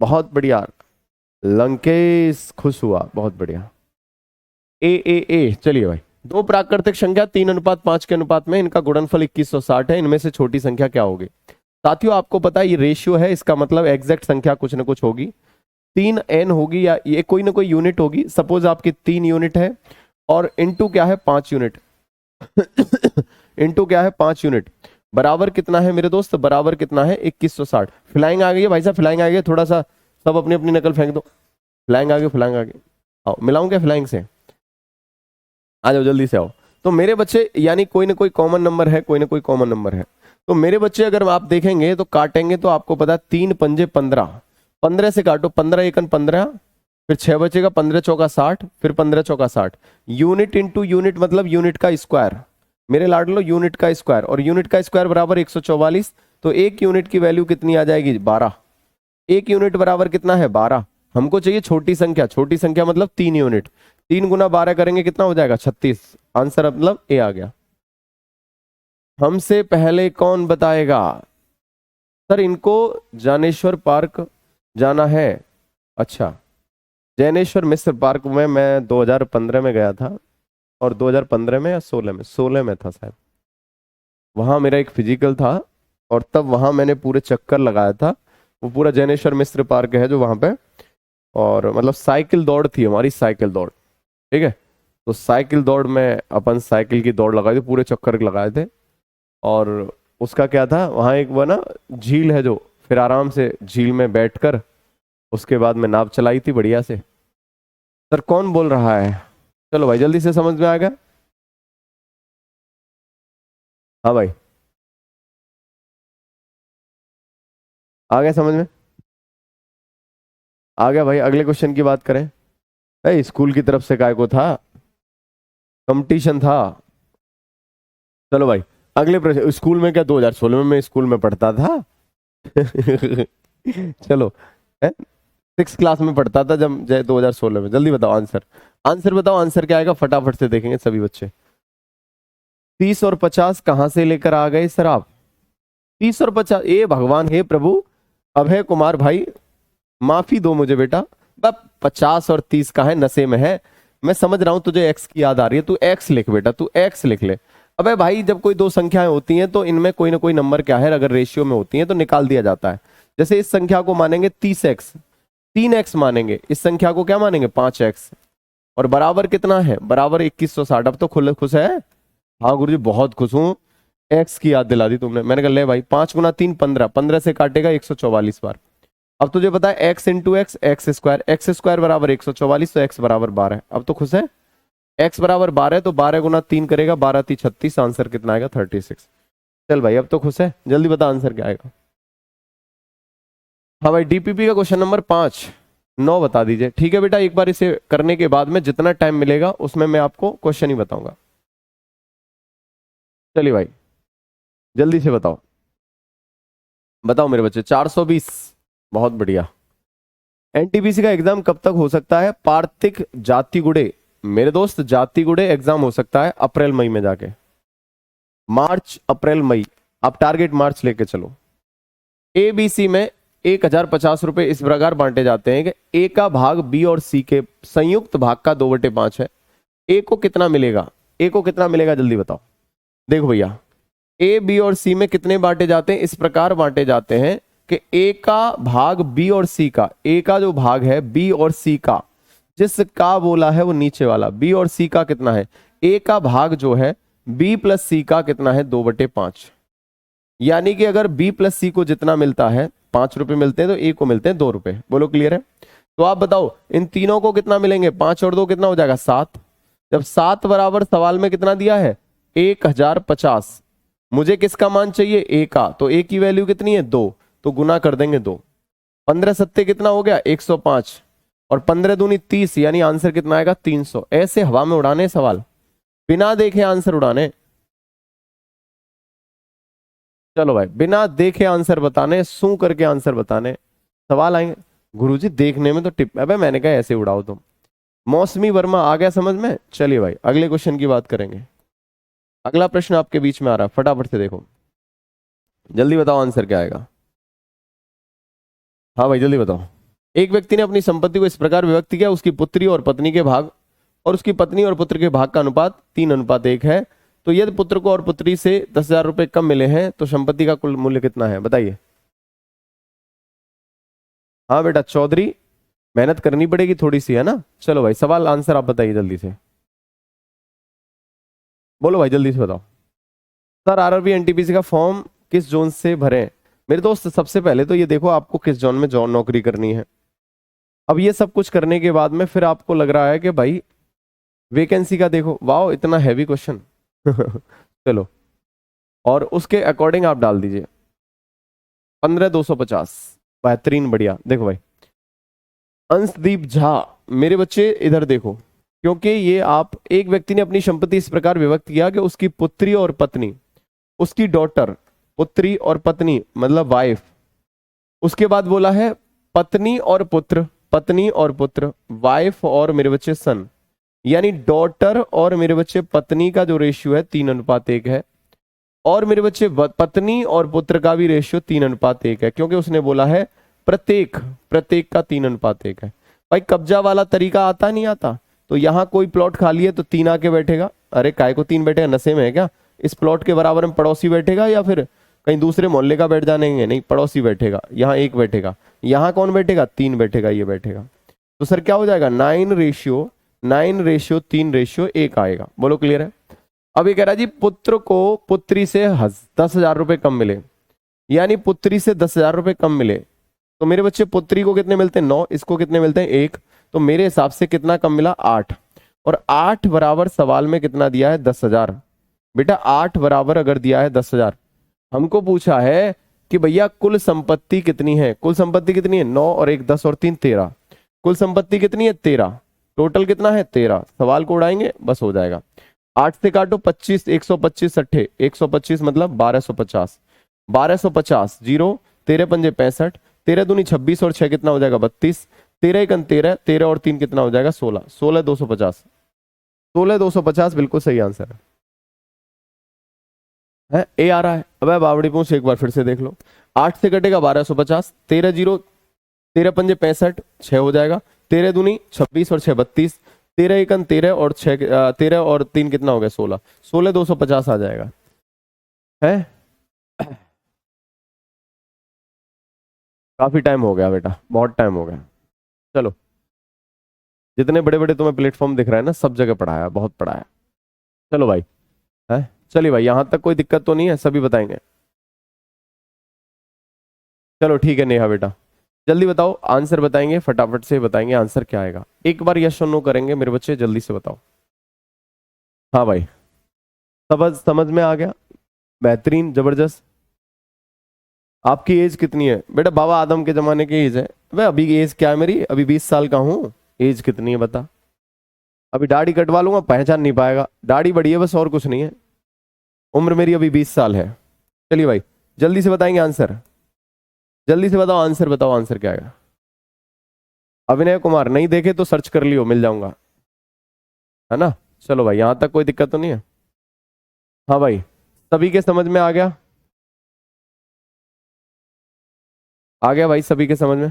बहुत बढ़िया। लंकेश खुश हुआ, बहुत बढ़िया। ए चलिए भाई, दो प्राकृतिक संख्या 3:5 के अनुपात में, इनका गुणनफल 2160 है, इनमें से छोटी संख्या क्या होगी? साथियों आपको पता है ये रेशियो है, इसका मतलब एग्जैक्ट संख्या कुछ ना कुछ होगी। 3n होगी या ये कोई ना कोई यूनिट होगी। सपोज आपकी 3 यूनिट है और इनटू क्या है 5 यूनिट इनटू क्या है 5 यूनिट, बराबर कितना है मेरे दोस्त? बराबर कितना है? 2160। फ्लाइंग आ गई है भाई साहब, फ्लाइंग आ गई है। थोड़ा सा सब अपनी अपनी नकल फेंक दो। फ्लाइंग आ गई, फ्लाइंग आ गई। आओ मिलाऊं क्या फ्लाइंग से? आ जाओ जल्दी से आओ। तो मेरे बच्चे यानी कोई ना कोई कॉमन नंबर है, कोई ना कोई कॉमन नंबर है। तो मेरे बच्चे अगर आप देखेंगे तो काटेंगे तो आपको पता है 3 पंजे 15, 15 से काटो, 15 एकन 15, फिर 6 बचेगा, 15 चौका 60, फिर 15 चौका 60। यूनिट इंटू यूनिट मतलब यूनिट का स्क्वायर। मेरे लाडलो यूनिट का स्क्वायर, और यूनिट का स्क्वायर बराबर 144। तो एक यूनिट की वैल्यू कितनी आ जाएगी? 12। एक यूनिट बराबर कितना है? 12। हमको चाहिए छोटी संख्या, छोटी संख्या मतलब 3 यूनिट। 3 गुना 12 करेंगे कितना हो जाएगा? 36। आंसर मतलब ए आ गया। हमसे पहले कौन बताएगा? सर इनको जानेश्वर पार्क जाना है। अच्छा, जैनेश्वर मिश्र पार्क में मैं 2015 में गया था, और 2015 में या 16 में, 16 में था शायद। वहां मेरा एक फिजिकल था, और तब वहां मैंने पूरे चक्कर लगाया था। वो पूरा जैनेश्वर मिश्र पार्क है जो वहां पे, और मतलब साइकिल दौड़ थी हमारी, साइकिल दौड़। ठीक है, तो साइकिल दौड़ में अपन साइकिल की दौड़ लगाई थी, पूरे चक्कर लगाए थे। और उसका क्या था, वहाँ एक वो ना झील है जो, फिर आराम से झील में बैठकर उसके बाद में नाव चलाई थी बढ़िया से। सर कौन बोल रहा है? चलो भाई जल्दी से समझ में आ गया। हाँ भाई, आ गया समझ में? आ गया भाई। अगले क्वेश्चन की बात करें। स्कूल की तरफ से काय को था, कंपटीशन था। चलो भाई अगले प्रश्न। स्कूल में क्या 2016 में मैं स्कूल में पढ़ता था चलो है, 6 क्लास में पढ़ता था जब 2016 में। जल्दी बताओ आंसर, आंसर बताओ, आंसर क्या आएगा फटाफट से देखेंगे सभी बच्चे। 30 और 50 कहां से लेकर आ गए सर आप? 30 और 50, ए भगवान हे प्रभु, अभय कुमार भाई माफी दो मुझे बेटा, 50 और 30 का है, नशे में है। मैं समझ रहा हूं तुझे एक्स की याद आ रही है, तू एक्स लिख बेटा, तू एक्स लिख ले। अबे भाई जब कोई दो संख्याएं होती हैं तो इनमें कोई ना कोई नंबर क्या है, अगर रेशियो में होती हैं तो निकाल दिया जाता है। जैसे इस संख्या को मानेंगे 30x, 3x मानेंगे, इस संख्या को क्या मानेंगे 5x, और बराबर कितना है, बराबर 2160। अब तो खुश है? हाँ गुरुजी बहुत खुश हूं, एक्स की याद दिला दी तुमने। मैंने कहा ले भाई 5 गुना 3 15, 15 से काटेगा 144 बार। अब तुझे पता है x into x, x square बराबर 144, तो x बराबर 12। अब तो खुश है? x बराबर 12, तो 12 गुना 3 करेगा, 12 3 36, आंसर कितना आएगा 36। चल भाई अब तो खुश है, जल्दी बता आंसर क्या आएगा। हाँ भाई डीपीपी का क्वेश्चन नंबर 5 9 बता दीजिए। ठीक है बेटा, एक बार इसे करने के बाद में जितना टाइम मिलेगा उसमें मैं आपको क्वेश्चन ही बताऊंगा। चलिए भाई जल्दी से बताओ, बताओ मेरे बच्चे। 420, बहुत बढ़िया। एनटीपीसी का एग्जाम कब तक हो सकता है? पार्थिक जाति गुड़े मेरे दोस्त, जाति गुड़े एग्जाम हो सकता है अप्रैल मई में जाके, मार्च अप्रैल मई, आप टारगेट मार्च लेके चलो। एबीसी में 1050 रुपए इस प्रकार बांटे जाते हैं कि ए का भाग बी और सी के संयुक्त भाग का 2/5 है। ए को कितना मिलेगा, ए को कितना मिलेगा जल्दी बताओ। देखो भैया ए बी और सी में कितने बांटे जाते हैं, इस प्रकार बांटे जाते हैं कि ए का भाग बी और सी का, ए का जो भाग है बी और सी का, जिसका बोला है वो नीचे वाला, बी और सी का कितना है, ए का भाग जो है बी प्लस सी का कितना है 2/5। यानी कि अगर बी प्लस सी को जितना मिलता है 5 रुपए मिलते हैं तो ए को मिलते हैं 2 रुपए। बोलो क्लियर है? तो आप बताओ इन तीनों को कितना मिलेंगे, 5 और 2 कितना हो जाएगा 7। जब 7 बराबर सवाल में कितना दिया है 1050, मुझे किसका मान चाहिए ए का, तो ए की वैल्यू कितनी है 2, तो गुना कर देंगे 2। 15 सत्ते कितना हो गया 105, और 15 दूनी 30, यानी आंसर कितना आएगा 300। ऐसे हवा में उड़ाने सवाल, बिना देखे आंसर उड़ाने। चलो भाई बिना देखे आंसर बताने, सू करके आंसर बताने, सवाल आएंगे। गुरुजी देखने में तो टिप, अबे मैंने कहा ऐसे उड़ाओ तुम। मौसमी वर्मा आ गया समझ में? चलिए भाई अगले क्वेश्चन की बात करेंगे। अगला प्रश्न आपके बीच में आ रहा है, फटाफट से देखो, जल्दी बताओ आंसर क्या आएगा। हाँ भाई जल्दी बताओ। एक व्यक्ति ने अपनी संपत्ति को इस प्रकार विभक्त किया, उसकी पुत्री और पत्नी के भाग और उसकी पत्नी और पुत्र के भाग का अनुपात 3:1 है। तो यदि पुत्र को और पुत्री से 10,000 रुपए कम मिले हैं तो संपत्ति का कुल मूल्य कितना है, बताइए। हाँ बेटा चौधरी, मेहनत करनी पड़ेगी थोड़ी सी, है ना। चलो भाई सवाल आंसर आप बताइए जल्दी से, बोलो भाई जल्दी से बताओ। सर आरआरबी एनटीपीसी का फॉर्म किस जोन से भरें? मेरे दोस्त सबसे पहले तो ये देखो आपको किस जोन में जॉन नौकरी करनी है। अब ये सब कुछ करने के बाद में फिर आपको लग रहा है कि भाई वैकेंसी का देखो, वाओ इतना हैवी क्वेश्चन चलो, और उसके अकॉर्डिंग आप डाल दीजिए 15,250, बेहतरीन बढ़िया। देखो भाई अंशदीप झा, मेरे बच्चे इधर देखो, क्योंकि ये आप, एक व्यक्ति ने अपनी संपत्ति इस प्रकार विभक्त किया कि उसकी पुत्री और पत्नी, उसकी डॉटर, पुत्री और पत्नी मतलब वाइफ, उसके बाद बोला है पत्नी और पुत्र, पत्नी और पुत्र, वाइफ और मेरे बच्चे सन, यानी डॉटर और मेरे बच्चे पत्नी का जो रेशियो है 3:1 है, और मेरे बच्चे पत्नी और पुत्र का भी रेशियो 3:1 है, क्योंकि उसने बोला है प्रत्येक का 3:1 है। भाई कब्जा वाला तरीका आता नहीं आता, तो यहाँ कोई प्लॉट खाली है तो 3 आके बैठेगा, अरे काय को 3 बैठेगा, नशे में है क्या? इस प्लॉट के बराबर में पड़ोसी बैठेगा या फिर कहीं दूसरे मोहल्ले का बैठ जानेंगे, नहीं पड़ोसी बैठेगा, यहाँ 1 बैठेगा, यहाँ कौन बैठेगा 3 बैठेगा, ये बैठेगा। तो सर क्या हो जाएगा 9:3:1 आएगा। बोलो क्लियर है? अब ये कह रहा है जी पुत्र को पुत्री से 10,000 रुपए कम मिले, यानी पुत्री से 10,000 रुपए कम मिले, तो मेरे बच्चे पुत्री को कितने मिलते हैं 9, इसको कितने मिलते हैं 1, तो मेरे हिसाब से कितना कम मिला 8, और 8 बराबर सवाल में कितना दिया है 10,000। बेटा 8 बराबर अगर दिया है 10,000, हमको पूछा है कि भैया कुल संपत्ति कितनी है, कुल संपत्ति कितनी है 9 और 1 10 और 3 13, कुल संपत्ति कितनी है 13, टोटल कितना है 13, सवाल को उड़ाएंगे बस हो जाएगा। 8 से काटो 25, 125 सट्ठे 125 मतलब 1250, 1250 जीरो, 13 पंजे 65, 13 दूनी 26 और 6 कितना हो जाएगा 32, 13 एकन 13, 13 और 3 कितना हो जाएगा 16, 16,250, 16,250 बिल्कुल सही आंसर है। ए आ रहा है। अब बावड़ी पूछ एक बार फिर से देख लो। 8 से कटेगा 1250, 13 जीरो, 13 पंजे 65, 6 हो जाएगा, 13 दूनी 26 और 6 32, 13 एकन 13 और 6 13 और 3 कितना हो गया 16, 16,250 आ जाएगा है। काफी टाइम हो गया बेटा, बहुत टाइम हो गया। चलो, जितने बड़े बड़े तुम्हें प्लेटफॉर्म दिख रहा है ना, सब जगह पढ़ाया, बहुत पढ़ाया। चलो भाई, है चलिए भाई, यहां तक कोई दिक्कत तो नहीं है, सभी बताएंगे। चलो ठीक है नेहा बेटा, जल्दी बताओ आंसर, बताएंगे फटाफट से बताएंगे आंसर क्या आएगा। एक बार यस और नो करेंगे मेरे बच्चे, जल्दी से बताओ। हाँ भाई, समझ समझ में आ गया, बेहतरीन, जबरदस्त। आपकी एज कितनी है बेटा? बाबा आदम के जमाने की एज है। वह अभी एज क्या है मेरी? अभी 20 साल का हूँ। एज कितनी है बता? अभी दाढ़ी कटवा लूंगा, पहचान नहीं पाएगा। दाढ़ी बड़ी है बस, और कुछ नहीं है। उम्र मेरी अभी 20 साल है। चलिए भाई, जल्दी से बताएंगे आंसर, जल्दी से बताओ आंसर, बताओ आंसर क्या आएगा। अभिनय कुमार, नहीं देखे तो सर्च कर लियो, मिल जाऊंगा, है ना। चलो भाई, यहां तक कोई दिक्कत तो नहीं है? हाँ भाई, सभी के समझ में आ गया? आ गया भाई सभी के समझ में?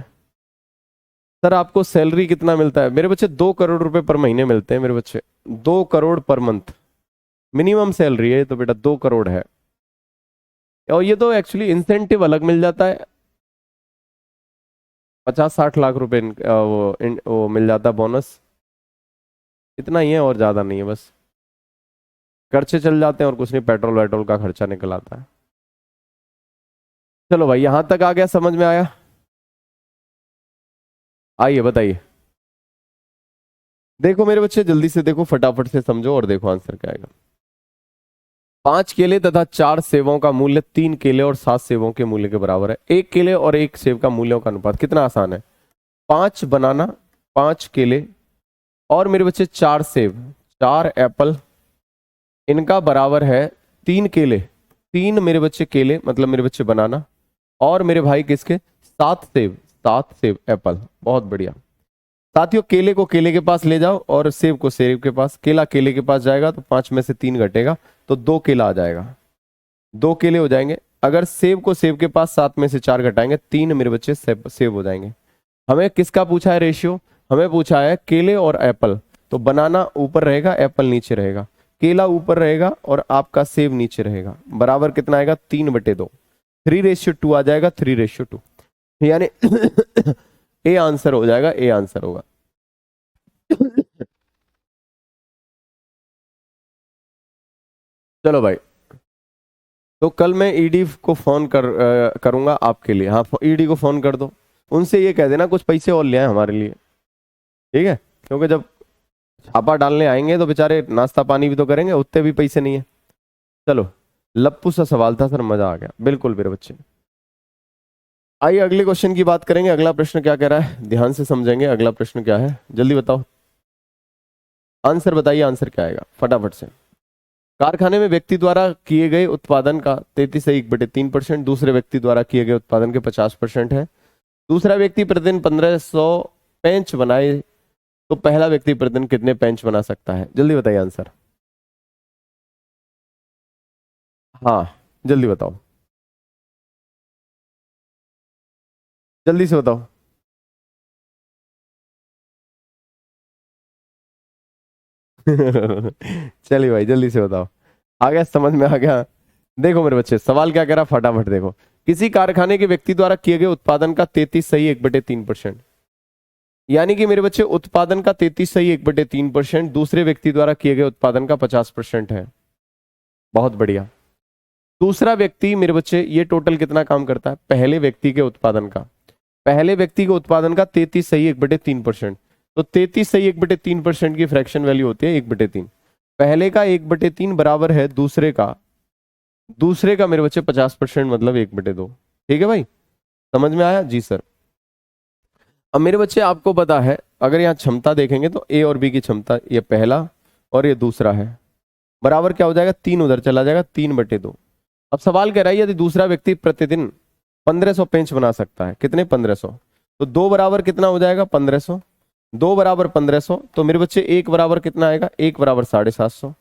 सर आपको सैलरी कितना मिलता है? मेरे बच्चे 2 करोड़ रुपए पर महीने मिलते हैं मेरे बच्चे, 2 crore per month minimum salary है तो बेटा, 2 करोड़ है। और ये तो एक्चुअली इंसेंटिव अलग मिल जाता है, 50-60 लाख रुपए वो मिल जाता है बोनस। इतना ही है और ज्यादा नहीं है, बस खर्चे चल जाते हैं और कुछ नहीं, पेट्रोल वेट्रोल का खर्चा निकल आता है। चलो भाई, यहां तक आ गया, समझ में आया? आइए बताइए। देखो मेरे बच्चे, जल्दी से देखो, फटाफट से समझो और देखो आंसर क्या आएगा। 5 केले तथा 4 सेवों का मूल्य 3 केले और 7 सेवों के मूल्य के बराबर है। 1 केले और 1 सेव का मूल्यों का अनुपात। कितना आसान है, 5 बनाना, 5 केले और मेरे बच्चे 4 सेव, 4 एप्पल, इनका बराबर है 3 केले, 3 मेरे बच्चे केले मतलब मेरे बच्चे बनाना, और मेरे भाई किसके 7 सेव, 7 सेव एप्पल। बहुत बढ़िया साथियों, केले को केले के पास ले जाओ और सेब को सेब के पास। केला केले के पास जाएगा तो 5 में से 3 घटेगा तो 2 केला आ जाएगा, 2 केले हो जाएंगे। अगर सेब को सेब के पास 7 में से 4 घटाएंगे, 3 मेरे बच्चे सेब हो जाएंगे। हमें किसका पूछा है रेशियो? हमें पूछा है केले और एप्पल, तो बनाना ऊपर रहेगा, एप्पल नीचे रहेगा, केला ऊपर रहेगा और आपका सेब नीचे रहेगा। बराबर कितना आएगा? 3/2, 3:2 आ जाएगा, 3:2 यानी ए आंसर हो जाएगा, ए आंसर होगा। चलो भाई, तो कल मैं ईडी को फोन करूंगा आपके लिए। हाँ, ईडी को फोन कर दो, उनसे ये कह देना कुछ पैसे और ले आए हमारे लिए, ठीक है? क्योंकि जब छापा डालने आएंगे तो बेचारे नाश्ता पानी भी तो करेंगे, उतने भी पैसे नहीं है। चलो, लप्पू सा सवाल था सर, मजा आ गया बिल्कुल मेरे बच्चे। आइए अगले क्वेश्चन की बात करेंगे। अगला प्रश्न क्या कह रहा है, ध्यान से समझेंगे। अगला प्रश्न क्या है, जल्दी बताओ आंसर, बताइए आंसर क्या आएगा फटाफट से। कारखाने में व्यक्ति द्वारा किए गए उत्पादन का 33.3%, दूसरे व्यक्ति द्वारा किए गए उत्पादन के 50% है। दूसरा व्यक्ति प्रतिदिन 1500 पेंच बनाए तो पहला व्यक्ति प्रतिदिन कितने पेंच बना सकता है? जल्दी बताइए आंसर। हाँ, जल्दी बताओ, जल्दी से बताओ। चलिए भाई, जल्दी से बताओ। आ गया, समझ में आ गया? देखो मेरे बच्चे, सवाल क्या कह रहा, फटाफट देखो। किसी कारखाने के व्यक्ति द्वारा किए गए उत्पादन का 33 सही 1/3%, यानी कि मेरे बच्चे उत्पादन का 33 सही 1/3% दूसरे व्यक्ति द्वारा किए गए उत्पादन का 50% है। बहुत बढ़िया। दूसरा व्यक्ति मेरे बच्चे, ये टोटल कितना काम करता है? पहले व्यक्ति के उत्पादन का, पहले व्यक्ति के उत्पादन का 33 सही 1/3%, तो 33 सही 1/3% की फ्रैक्शन वैल्यू होती है 1/3। पहले का 1/3 बराबर है दूसरे का, दूसरे का मेरे बच्चे 50% मतलब 1/2। ठीक है भाई, समझ में आया? जी सर। अब मेरे बच्चे आपको पता है, अगर यहाँ क्षमता देखेंगे तो ए और बी की क्षमता, ये पहला और ये दूसरा है, बराबर क्या हो जाएगा? 3 उधर चला जाएगा, 3/2। अब सवाल कह रहा है यदि दूसरा व्यक्ति प्रतिदिन 1500 पेंच बना सकता है, कितने? 1500, तो 2 बराबर कितना हो जाएगा 1500, 2 बराबर 1500, तो मेरे बच्चे 1 बराबर कितना आएगा, 1 बराबर 750,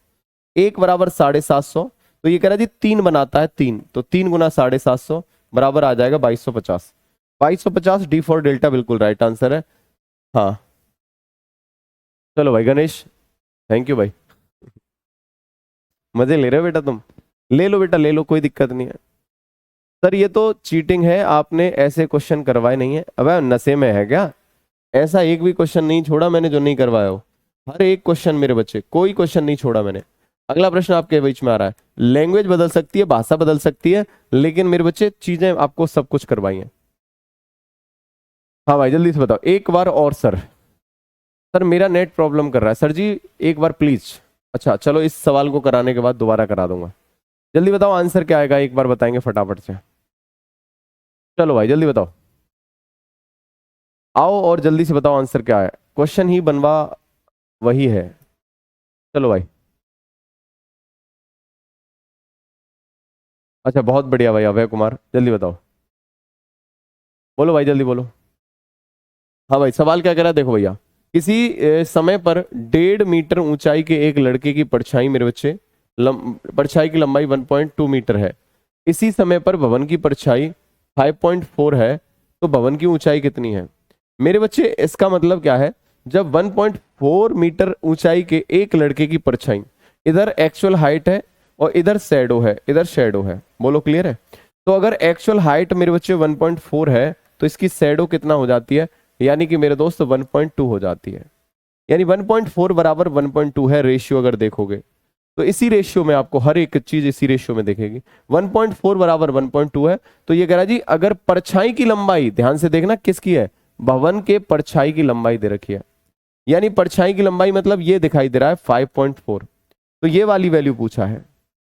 1 बराबर 750, तो ये कह रहा है जी 3 बनाता है 3, तो 3 गुना 750 बराबर आ जाएगा 2250। 2250 डी फॉर डेल्टा बिल्कुल राइट आंसर है। हाँ चलो भाई गणेश, थैंक यू भाई, मजे ले रहे हो बेटा तुम, ले लो बेटा ले लो, कोई दिक्कत नहीं है। सर ये तो चीटिंग है, आपने ऐसे क्वेश्चन करवाए नहीं है। अब नशे में है क्या, ऐसा एक भी क्वेश्चन नहीं छोड़ा मैंने जो नहीं करवाया हो, हर एक क्वेश्चन मेरे बच्चे, कोई क्वेश्चन नहीं छोड़ा मैंने। अगला प्रश्न आपके बीच में आ रहा है, लैंग्वेज बदल सकती है, भाषा बदल सकती है, लेकिन मेरे बच्चे चीजें आपको सब कुछ करवाई हैं। हाँ भाई जल्दी से बताओ एक बार और सर। सर मेरा नेट प्रॉब्लम कर रहा है सर जी, एक बार प्लीज। अच्छा चलो इस सवाल को कराने के बाद दोबारा करा दूंगा। जल्दी बताओ आंसर क्या आएगा, एक बार बताएंगे फटाफट से। चलो भाई जल्दी बताओ, आओ और जल्दी से बताओ आंसर क्या है, क्वेश्चन ही बनवा वही है। चलो भाई, अच्छा बहुत बढ़िया भाई अभय कुमार, जल्दी बताओ, बोलो भाई जल्दी बोलो। हाँ भाई सवाल क्या कह रहा है देखो भैया, किसी समय पर 1.5 मीटर ऊंचाई के एक लड़के की परछाई मेरे बच्चे परछाई की लंबाई 1.2 मीटर है, इसी समय पर भवन की परछाई 5.4 है, तो भवन की ऊंचाई कितनी है। मेरे बच्चे इसका मतलब क्या है, जब 1.4 मीटर ऊंचाई के एक लड़के की परछाई, इधर एक्चुअल हाइट है और इधर शैडो है, इधर शैडो है, बोलो क्लियर है। तो अगर एक्चुअल हाइट मेरे बच्चे 1.4 है तो इसकी शैडो कितना हो जाती है, यानी कि मेरे दोस्त 1.2 हो जाती है। यानी 1.4 बराबर 1.2 है रेशियो, अगर देखोगे तो इसी रेशियो में आपको हर एक चीज इसी रेशियो में दिखेगी। 1.4 बराबर 1.2 है, तो ये कह रहा है जी अगर परछाई की लंबाई, ध्यान से देखना किसकी है, भवन के परछाई की लंबाई दे रखी है, यानी परछाई की लंबाई मतलब ये दिखाई दे रहा है 5.4, तो ये वाली वैल्यू पूछा है।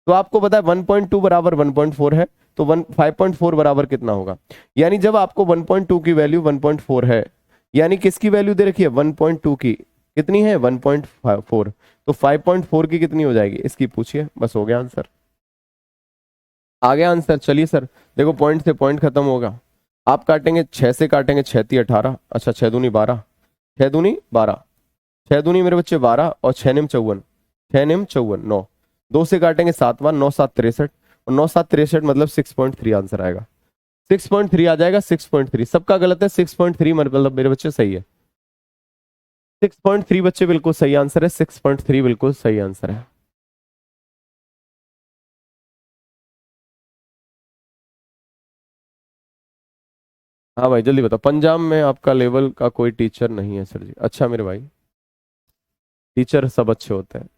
तो आपको पता है 1.2 बराबर 1.4 है, तो 5.4 बराबर कितना होगा, यानी जब आपको 1.2 की वैल्यू 1.4 है, यानी किसकी वैल्यू दे रखी है 1.2 की, कितनी है 1.4, तो 5.4 की कितनी हो जाएगी इसकी पूछिए, बस हो गया आंसर, आ गया आंसर। चलिए सर देखो पॉइंट से पॉइंट खत्म होगा, आप काटेंगे 6 से, काटेंगे 6 × 18, अच्छा 6 दूनी 12, 6 दूनी 12, 6 दूनी मेरे बच्चे 12 और 6 निम 54, 6 निम 54 9, 2 से काटेंगे 7 बार, 9 7 63, और 9 7 63 मतलब 6.3 आंसर आएगा, 6.3 आ जाएगा, 6.3 सबका गलत है, 6.3 मतलब मेरे बच्चे सही है, 6.3 बच्चे बिल्कुल सही आंसर है, 6.3 बिल्कुल सही आंसर है। हाँ भाई जल्दी बताओ, पंजाब में आपका लेवल का कोई टीचर नहीं है सर जी, अच्छा मेरे भाई, टीचर सब अच्छे होते हैं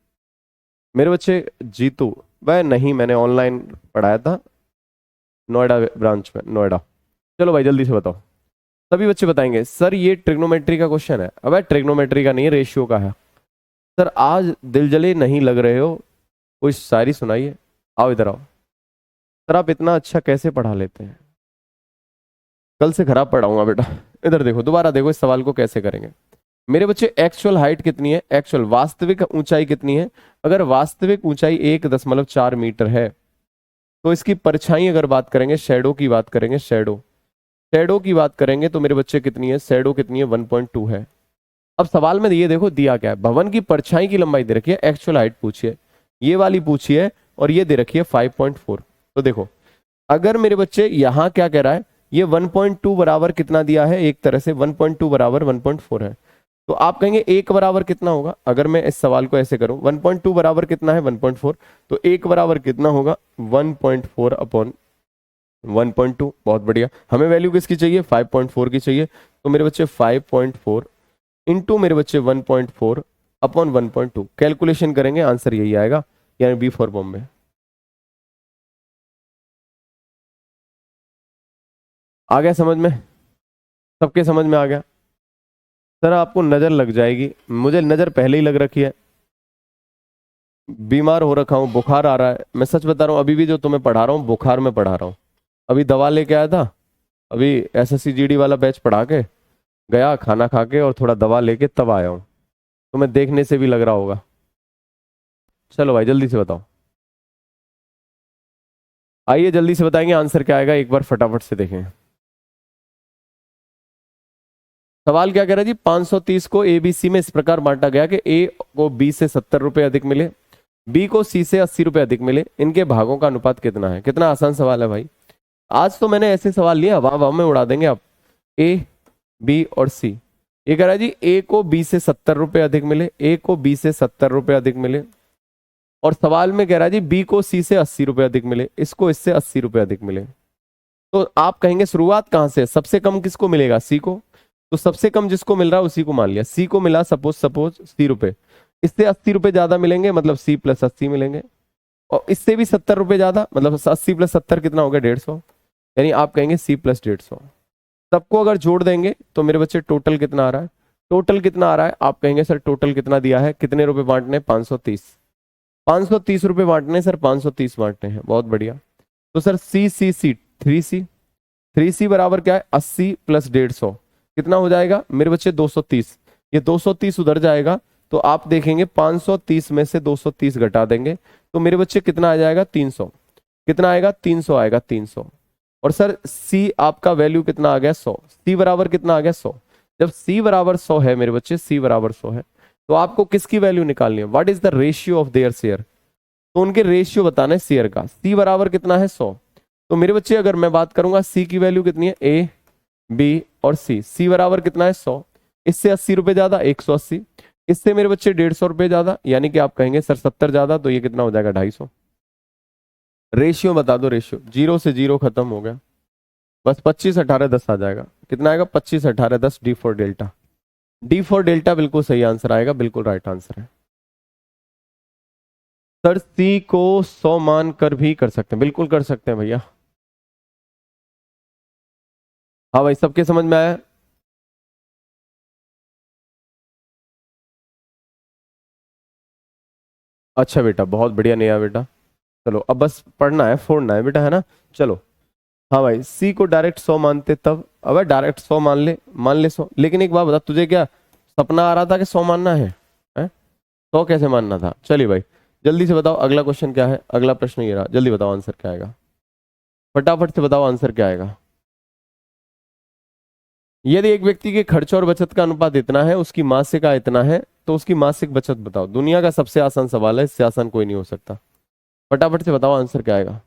मेरे बच्चे। जीतू, वह नहीं मैंने ऑनलाइन पढ़ाया था, नोएडा ब्रांच में, नोएडा। चलो भाई जल्दी से बताओ, सभी बच्चे बताएंगे सर ये ट्रिग्नोमेट्री का क्वेश्चन है, अब ट्रिग्नोमेट्री का नहीं है, रेशियो का है। सर आज दिल जले नहीं लग रहे हो, कोई शायरी सुनाइए, आओ इधर आओ। सर आप इतना अच्छा कैसे पढ़ा लेते हैं, कल से खराब पढ़ाऊंगा बेटा। इधर देखो दोबारा देखो इस सवाल को कैसे करेंगे। मेरे बच्चे एक्चुअल हाइट कितनी है, एक्चुअल वास्तविक ऊंचाई कितनी है, अगर वास्तविक ऊंचाई 1.4 मीटर है, तो इसकी परछाई अगर बात करेंगे, शैडो की बात करेंगे, शैडो, शैडो की बात करेंगे तो मेरे बच्चे कितनी है, शैडो कितनी है 1.2 है। अब सवाल में ये देखो दिया क्या है, भवन की परछाई की लंबाई दे रखी है, एक्चुअल हाइट पूछिए, ये वाली पूछिए, और ये दे रखी है 5.4। तो देखो अगर मेरे बच्चे यहां क्या कह रहा है, ये 1.2 बराबर कितना दिया है, एक तरह से 1.2 बराबर 1.4 है, तो आप कहेंगे एक बराबर कितना होगा, अगर मैं इस सवाल को ऐसे करूं 1.2 बराबर कितना है 1.4, तो एक बराबर कितना होगा 1.4 अपॉन 1.2। बहुत बढ़िया, हमें वैल्यू किसकी चाहिए 5.4 की चाहिए, तो मेरे बच्चे 5.4 इंटू मेरे बच्चे 1.4 अपॉन 1.2, कैलकुलेशन करेंगे आंसर यही आएगा, यानी बी फॉर बॉम्बे। आ गया समझ में, सबके समझ में आ गया। सर आपको नजर लग जाएगी, मुझे नजर पहले ही लग रखी है, बीमार हो रखा हूँ, बुखार आ रहा है, मैं सच बता रहा हूँ, अभी भी जो तुम्हें पढ़ा रहा हूँ बुखार में पढ़ा रहा हूँ। अभी दवा लेके आया था, अभी एसएससी जीडी वाला बैच पढ़ा के गया, खाना खा के और थोड़ा दवा लेके तब आया हूँ, तुम्हें देखने से भी लग रहा होगा। चलो भाई जल्दी से बताओ, आइए जल्दी से बताएंगे आंसर क्या आएगा, एक बार फटाफट से देखें। सवाल क्या कह रहा है जी, 530 को ए बी सी में इस प्रकार बांटा गया कि ए को बी से 70 रुपए अधिक मिले, बी को सी से 80 रुपए अधिक मिले, इनके भागों का अनुपात कितना है। कितना आसान सवाल है भाई। आज तो मैंने ऐसे सवाल लिए हवा हवा में उड़ा देंगे आप। ए बी और सी, ये कह रहा है जी ए को बी से 70 रुपए अधिक मिले, ए को बी से 70 रुपए अधिक मिले, और सवाल में कह रहा है जी बी को सी से 80 रुपए अधिक मिले, इसको इससे 80 रुपए अधिक मिले। तो आप कहेंगे शुरुआत कहां से, सबसे कम किसको मिलेगा, सी को। तो सबसे कम जिसको मिल रहा है उसी को मान लिया। सी को मिला सपोज 80 रुपए, इससे 80 रुपए ज्यादा मिलेंगे, मतलब सी प्लस 80 मिलेंगे, और इससे भी 70 रुपए ज्यादा, मतलब 80 प्लस 70 कितना हो गया, 150। यानी आप कहेंगे सी प्लस 150। सबको अगर जोड़ देंगे तो मेरे बच्चे टोटल कितना आ रहा है, टोटल कितना आ रहा है, आप कहेंगे सर टोटल कितना दिया है, कितने रुपए बांटने, 530। 530 रुपए बांटने सर, 530 बांटने हैं, बहुत बढ़िया। तो सर सी सी सी 3C, 3C बराबर क्या है, 80 प्लस 150 कितना हो जाएगा मेरे बच्चे, 230। ये 230 उधर जाएगा तो आप देखेंगे 530 में से 230 घटा देंगे तो मेरे बच्चे कितना आ जाएगा, 300। कितना आएगा, 300 आएगा, 300। और सर सी आपका वैल्यू कितना आ गया, 100। सी बराबर कितना आ गया, 100। जब सी बराबर 100 है मेरे बच्चे, सी बराबर 100 है, तो आपको किसकी वैल्यू निकालनी है, what is the ratio of their share. तो उनके रेशियो बताना है शेयर का। सी बराबर कितना है, 100। तो मेरे बच्चे अगर मैं बात करूंगा सी की वैल्यू कितनी है, ए बी और सी। सी बराबर कितना है, 100, इससे 80 रुपए ज्यादा 180, इससे मेरे बच्चे 150 रुपए ज्यादा, यानी कि आप कहेंगे सर 70 ज्यादा, तो ये कितना हो जाएगा, 250। रेशियो बता दो, रेशियो 0 से 0 खत्म हो गया, बस 25 18 10 आ जाएगा। कितना आएगा, 25 18 10, D for delta. D for delta बिल्कुल सही आंसर आएगा, बिल्कुल राइट आंसर है। सर सी को 100 मान कर भी कर सकते हैं, बिल्कुल कर सकते हैं भैया। हाँ भाई, सबके समझ में आया। अच्छा बेटा, बहुत बढ़िया, नहीं आया बेटा, चलो अब बस पढ़ना है, फोड़ना है बेटा, है ना। चलो हाँ भाई, सी को डायरेक्ट 100 मानते तब, अब डायरेक्ट 100 मान ले, मान ले 100। लेकिन एक बात बता, तुझे क्या सपना आ रहा था कि 100 मानना है, हैं? 100 कैसे मानना था। चलिए भाई जल्दी से बताओ अगला क्वेश्चन क्या है, अगला प्रश्न ये रहा, जल्दी बताओ आंसर क्या आएगा, फटाफट से बताओ आंसर क्या आएगा। यदि एक व्यक्ति के खर्च और बचत का अनुपात इतना है, उसकी मासिक आय इतना है, तो उसकी मासिक बचत बताओ। दुनिया का सबसे आसान सवाल है, इससे आसान कोई नहीं हो सकता। फटाफट से बताओ आंसर क्या आएगा।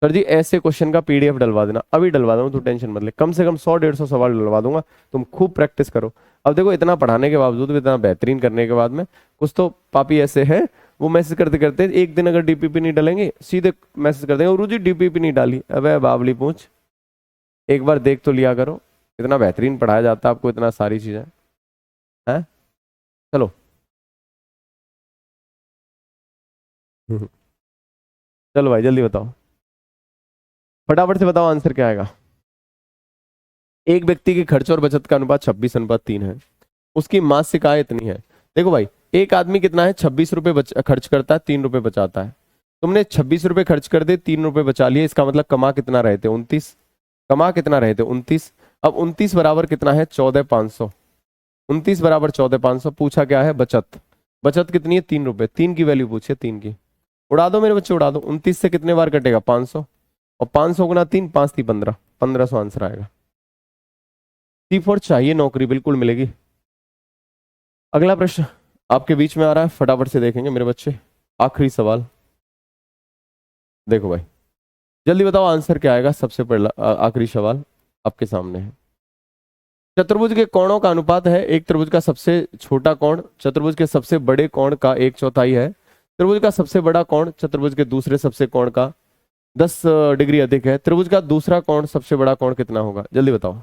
सर जी ऐसे क्वेश्चन का पीडीएफ डलवा देना, अभी डलवा दूंगा, तू टेंशन मत ले, कम से कम 100 150 सवाल डलवा दूंगा, तुम खूब प्रैक्टिस करो। अब देखो इतना पढ़ाने के बावजूद भी, इतना बेहतरीन करने के बाद में, कुछ तो पापी ऐसे हैं वो मैसेज करते करते एक दिन अगर डीपीपी नहीं डलेंगे सीधे मैसेज कर देंगे, गुरु जी डीपीपी नहीं डाली। अबे बावली पूछ, एक बार देख तो लिया करो, इतना बेहतरीन पढ़ाया जाता है आपको, इतना सारी चीजें हैं। चलो चलो भाई जल्दी बताओ, फटाफट से बताओ आंसर क्या आएगा। एक व्यक्ति के खर्च और बचत का अनुपात 26:3 है, उसकी मासिक आय इतनी है। देखो भाई, एक आदमी कितना है, 26 रुपए खर्च करता है, 3 रुपए बचाता है। तुमने 26 रुपए खर्च कर दे, 3 रुपए बचा लिए, इसका मतलब कमा कितना रहे थे, 29। कमा कितना रहे थे, 29। अब 29 बराबर कितना है, 14,500। 29 बराबर 14,500। पूछा क्या है, बचत। बचत कितनी है, 3 रुपए। 3 की वैल्यू पूछिए, 3 की। उड़ा दो मेरे बच्चे, उड़ा दो। 29 से कितने बार कटेगा, 500, और 500 गुना 3, 5 3 15, 1500 आंसर आएगा। C4 चाहिए नौकरी, बिल्कुल मिलेगी। अगला प्रश्न आपके बीच में आ रहा है, फटाफट से देखेंगे मेरे बच्चे, आखिरी सवाल। देखो भाई जल्दी बताओ आंसर क्या आएगा, सबसे पहला आखिरी सवाल आपके सामने है। चतुर्भुज के कोणों का अनुपात है, एक त्रिभुज का सबसे छोटा कोण चतुर्भुज के सबसे बड़े कोण का 1/4 है। त्रिभुज का सबसे बड़ा कोण चतुर्भुज के दूसरे सबसे कोण का 10 डिग्री अधिक है। त्रिभुज का दूसरा कोण सबसे बड़ा कोण कितना होगा, जल्दी बताओ।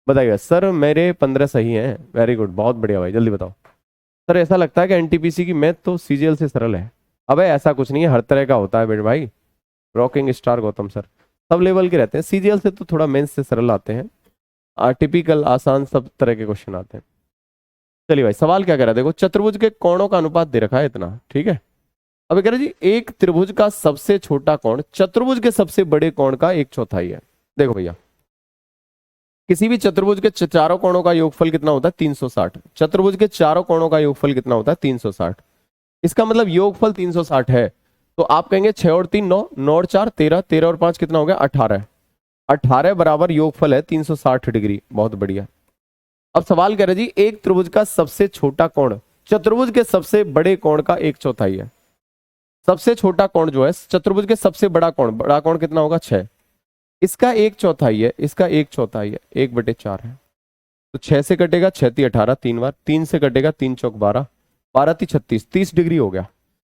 बताइए सर, मेरे 15 सही हैं, वेरी गुड, बहुत बढ़िया भाई, जल्दी बताओ। सर ऐसा लगता है कि एनटीपीसी की मैथ तो सीजीएल से सरल है। अबे ऐसा कुछ नहीं है, हर तरह का होता है बेटे भाई। Rocking star Gautam sir, sub level के रहते हैं, सीजीएल से तो थोड़ा मेंस से सरल आते हैं, टिपिकल आसान सब तरह के क्वेश्चन आते हैं। चलिए भाई सवाल क्या कह रहा है, देखो चतुर्भुज के कोणों का अनुपात दे रखा है इतना, ठीक है। अब कह रहे जी एक त्रिभुज का सबसे छोटा कोण चतुर्भुज के सबसे बड़े कोण का 1/4 है। देखो भैया, किसी भी चतुर्भुज के चारों कोणों का योगफल कितना होता है, 360। चतुर्भुज के चारों कोणों का योगफल कितना होता है, 360। इसका मतलब योगफल 360 है, तो आप कहेंगे 6 और 3 9, 9 और 4 13, 13 और 5 कितना हो गया, 18। 18 बराबर योगफल है 360 डिग्री। बहुत बढ़िया। अब सवाल कह रहे जी एक त्रिभुज का सबसे छोटा कोण चतुर्भुज के सबसे बड़े कोण का एक चौथाई है। सबसे छोटा कोण जो है चतुर्भुज के सबसे बड़ा कोण कितना होगा 6। इसका एक चौथाई है, इसका एक चौथाई है, 1/4 है। तो 6 से कटेगा 6 × 18 3 बार, 3 से कटेगा 3 × 12, 12 × 36, 30 डिग्री हो गया।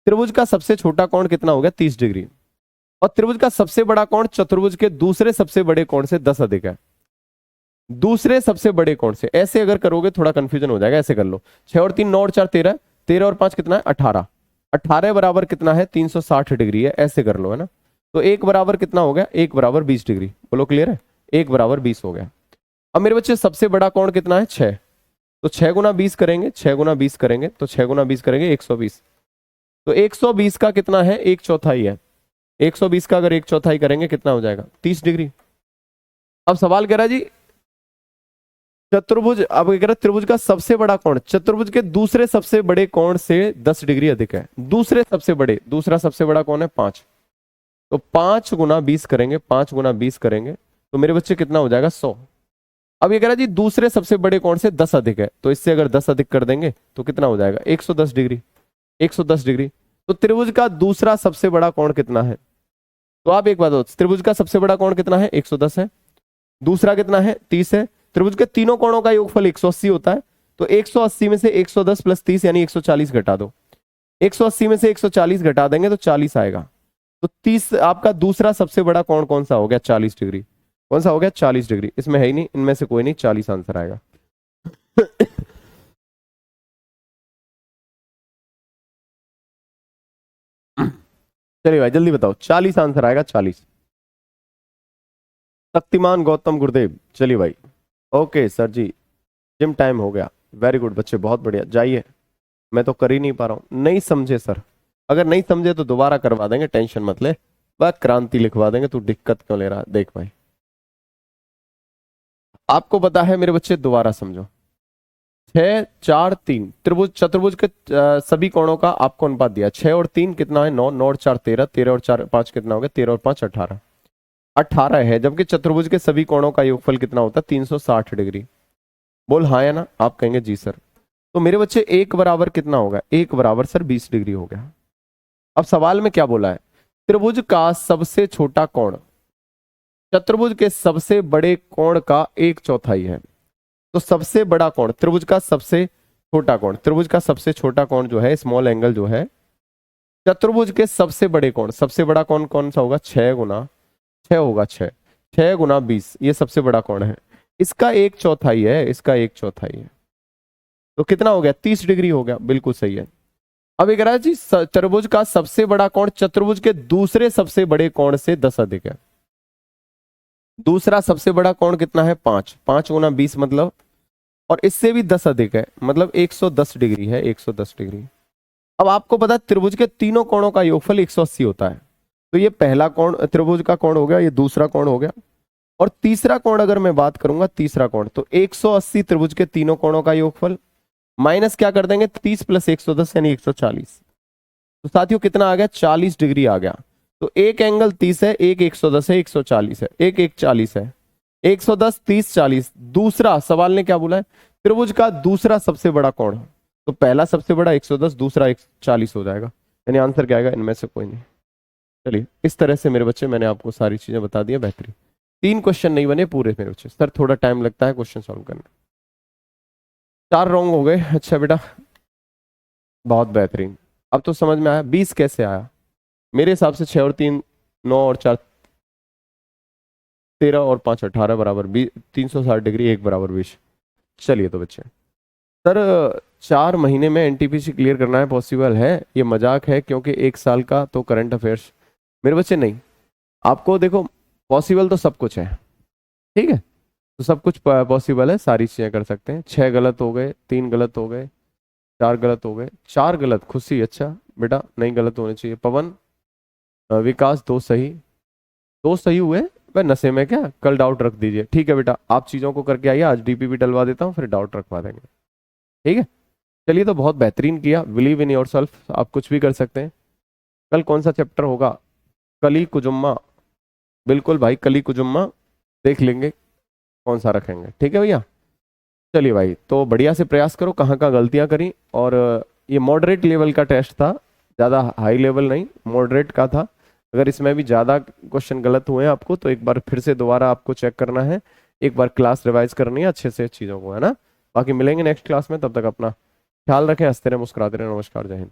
त्रिभुज का सबसे छोटा कोण कितना हो गया 30 डिग्री। और त्रिभुज का सबसे बड़ा कोण चतुर्भुज के दूसरे सबसे बड़े कोण से 10 अधिक है। दूसरे सबसे बड़े कोण से, ऐसे अगर करोगे थोड़ा कंफ्यूजन हो जाएगा, ऐसे कर लो 6 और 3 9 और 4 13, 13 और 5 कितना है 18, 18 बराबर कितना है 360 डिग्री है, ऐसे कर लो है ना। तो 1 बराबर कितना हो गया 1 बराबर 20 डिग्री। बोलो क्लियर है, 1 बराबर 20 हो गया। अब मेरे बच्चे सबसे बड़ा कोण कितना है 6, तो 6 × 20 करेंगे, 6 × 20 करेंगे तो 6 × 20 करेंगे 120। तो 120 का कितना है एक चौथाई है, 120 का अगर एक चौथाई करेंगे कितना हो जाएगा 30 डिग्री। अब सवाल कह रहा है जी चतुर्भुज, अब कह रहा त्रिभुज का सबसे बड़ा कोण चतुर्भुज के दूसरे सबसे बड़े कोण से 10 डिग्री अधिक है। दूसरे सबसे बड़े, दूसरा सबसे बड़ा कौन है 5, तो 5 × 20 करेंगे, 5 × 20 करेंगे तो मेरे बच्चे कितना हो जाएगा 100। अब ये कह रहा है जी दूसरे सबसे बड़े कोण से 10 अधिक है, तो इससे अगर 10 अधिक कर देंगे तो कितना हो जाएगा 110 डिग्री, 110 डिग्री। तो त्रिभुज का दूसरा सबसे बड़ा कोण कितना है, तो आप एक बात, त्रिभुज का सबसे बड़ा कोण कितना है 110 है, दूसरा कितना है 30 है। त्रिभुज के तीनों कोणों का योगफल 180 होता है, तो 180 में से 110 + 30 यानी 140 घटा दो। 180 में से 140 घटा देंगे तो 40 आएगा। तो 30 आपका दूसरा सबसे बड़ा कोण कौन सा हो गया 40 डिग्री। कौन सा हो गया 40 डिग्री, इसमें है ही नहीं, इनमें से कोई नहीं, 40 आंसर आएगा। चलिए भाई जल्दी बताओ, 40 आंसर आएगा 40। शक्तिमान गौतम गुरुदेव, चलिए भाई। ओके सर जी, जिम टाइम हो गया, वेरी गुड बच्चे, बहुत बढ़िया, जाइए। मैं तो कर ही नहीं पा रहा हूं, नहीं समझे सर, अगर नहीं समझे तो दोबारा करवा देंगे, टेंशन मत ले, बस क्रांति लिखवा देंगे, तू दिक्कत क्यों ले रहा है। देख भाई आपको पता है मेरे बच्चे, दोबारा समझो। 6 4 3 त्रिभुज चतुर्भुज के सभी कोणों का आपको अनुपात दिया, 6 और 3 कितना है 9, 9 और 4 13, 13 और 4 5 कितना हो गया 13 और 5 18, 18 है। जबकि चतुर्भुज के सभी कोणों का योगफल कितना होता है 360 डिग्री। बोल हाँ या ना, आप कहेंगे जी सर। तो मेरे बच्चे 1 बराबर कितना होगा, 1 बराबर सर 20 डिग्री हो गया। अब सवाल में क्या बोला है, त्रिभुज का सबसे छोटा कोण चतुर्भुज के सबसे बड़े कोण का एक चौथाई है। तो सबसे बड़ा कोण त्रिभुज का सबसे छोटा कोण, त्रिभुज का सबसे छोटा कोण जो है स्मॉल एंगल जो है चतुर्भुज के सबसे बड़े कोण, सबसे बड़ा कोण कौन सा होगा 6 × 6 होगा, 6 × 20 ये सबसे बड़ा कोण है। इसका एक चौथाई है, इसका एक चौथाई है, तो कितना हो गया 30 डिग्री हो गया, बिल्कुल सही है। अब एक रहा जी त्रिभुज का सबसे बड़ा कोण चतुर्भुज के दूसरे सबसे बड़े कोण से 10 अधिक है। दूसरा सबसे बड़ा कोण कितना है 5, 5 × 20 मतलब, और इससे भी 10 अधिक है, मतलब 110 डिग्री है, 110 डिग्री। अब आपको पता है त्रिभुज के तीनों कोणों का योगफल 180 होता है, तो ये पहला कोण त्रिभुज का कोण हो गया, ये दूसरा कोण हो गया, और तीसरा कोण अगर मैं बात करूंगा तीसरा कोण, तो 180 त्रिभुज के तीनों कोणों का योगफल माइनस क्या कर देंगे 30 + 110 यानी 140। तो साथियों कितना आ गया 40 डिग्री आ गया। तो एक एंगल 30 है, एक 110 है, 140 है, एक 140 है, 110 30 40। दूसरा सवाल ने क्या बोला है त्रिभुज का दूसरा सबसे बड़ा कोण, तो पहला सबसे बड़ा 110, दूसरा 140 हो जाएगा, यानी आंसर क्या आएगा इनमें से कोई नहीं। चलिए इस तरह से मेरे बच्चे मैंने आपको सारी चीजें बता दी, बेहतरीन। 3 क्वेश्चन नहीं बने पूरे मेरे बच्चे, सर थोड़ा टाइम लगता है क्वेश्चन सॉल्व करने। 4 रॉन्ग हो गए, अच्छा बेटा बहुत बेहतरीन। अब तो समझ में आया 20 कैसे आया। मेरे हिसाब से 6 और 3 9 और 4 13 और 5 18 बराबर 360 डिग्री, 1 बराबर 20। चलिए तो बच्चे सर 4 महीने में एनटीपीसी क्लियर करना है, पॉसिबल है? ये मजाक है क्योंकि 1 साल का तो करंट अफेयर्स मेरे बच्चे नहीं। आपको देखो पॉसिबल तो सब कुछ है, ठीक है, तो सब कुछ पॉसिबल है, सारी चीजें कर सकते हैं। 6 गलत हो गए, 3 गलत हो गए, 4 गलत हो गए, 4 गलत खुशी, अच्छा बेटा नहीं गलत होने चाहिए। पवन विकास 2 सही, 2 सही हुए, वह नशे में क्या, कल डाउट रख दीजिए, ठीक है बेटा आप चीज़ों को करके आइए, आज डीपीपी डलवा देता हूँ फिर डाउट रखवा देंगे, ठीक है। चलिए तो बहुत बेहतरीन किया, बिलीव इन योर सेल्फ, आप कुछ भी कर सकते हैं। कल कौन सा चैप्टर होगा, कली कुजुम्मा, बिल्कुल भाई कली कुजुम्मा, देख लेंगे कौन सा रखेंगे, ठीक है भैया। चलिए भाई, तो बढ़िया से प्रयास करो, कहाँ कहाँ गलतियां करी। और ये मॉडरेट लेवल का टेस्ट था, ज़्यादा हाई लेवल नहीं, मॉडरेट का था। अगर इसमें भी ज़्यादा क्वेश्चन गलत हुए आपको तो एक बार फिर से दोबारा आपको चेक करना है, एक बार क्लास रिवाइज करनी है अच्छे से चीज़ों को, है ना। बाकी मिलेंगे नेक्स्ट क्लास में, तब तक अपना ख्याल रखें, हंसते रहे मुस्कुराते रहे। नमस्कार, जय हिंद।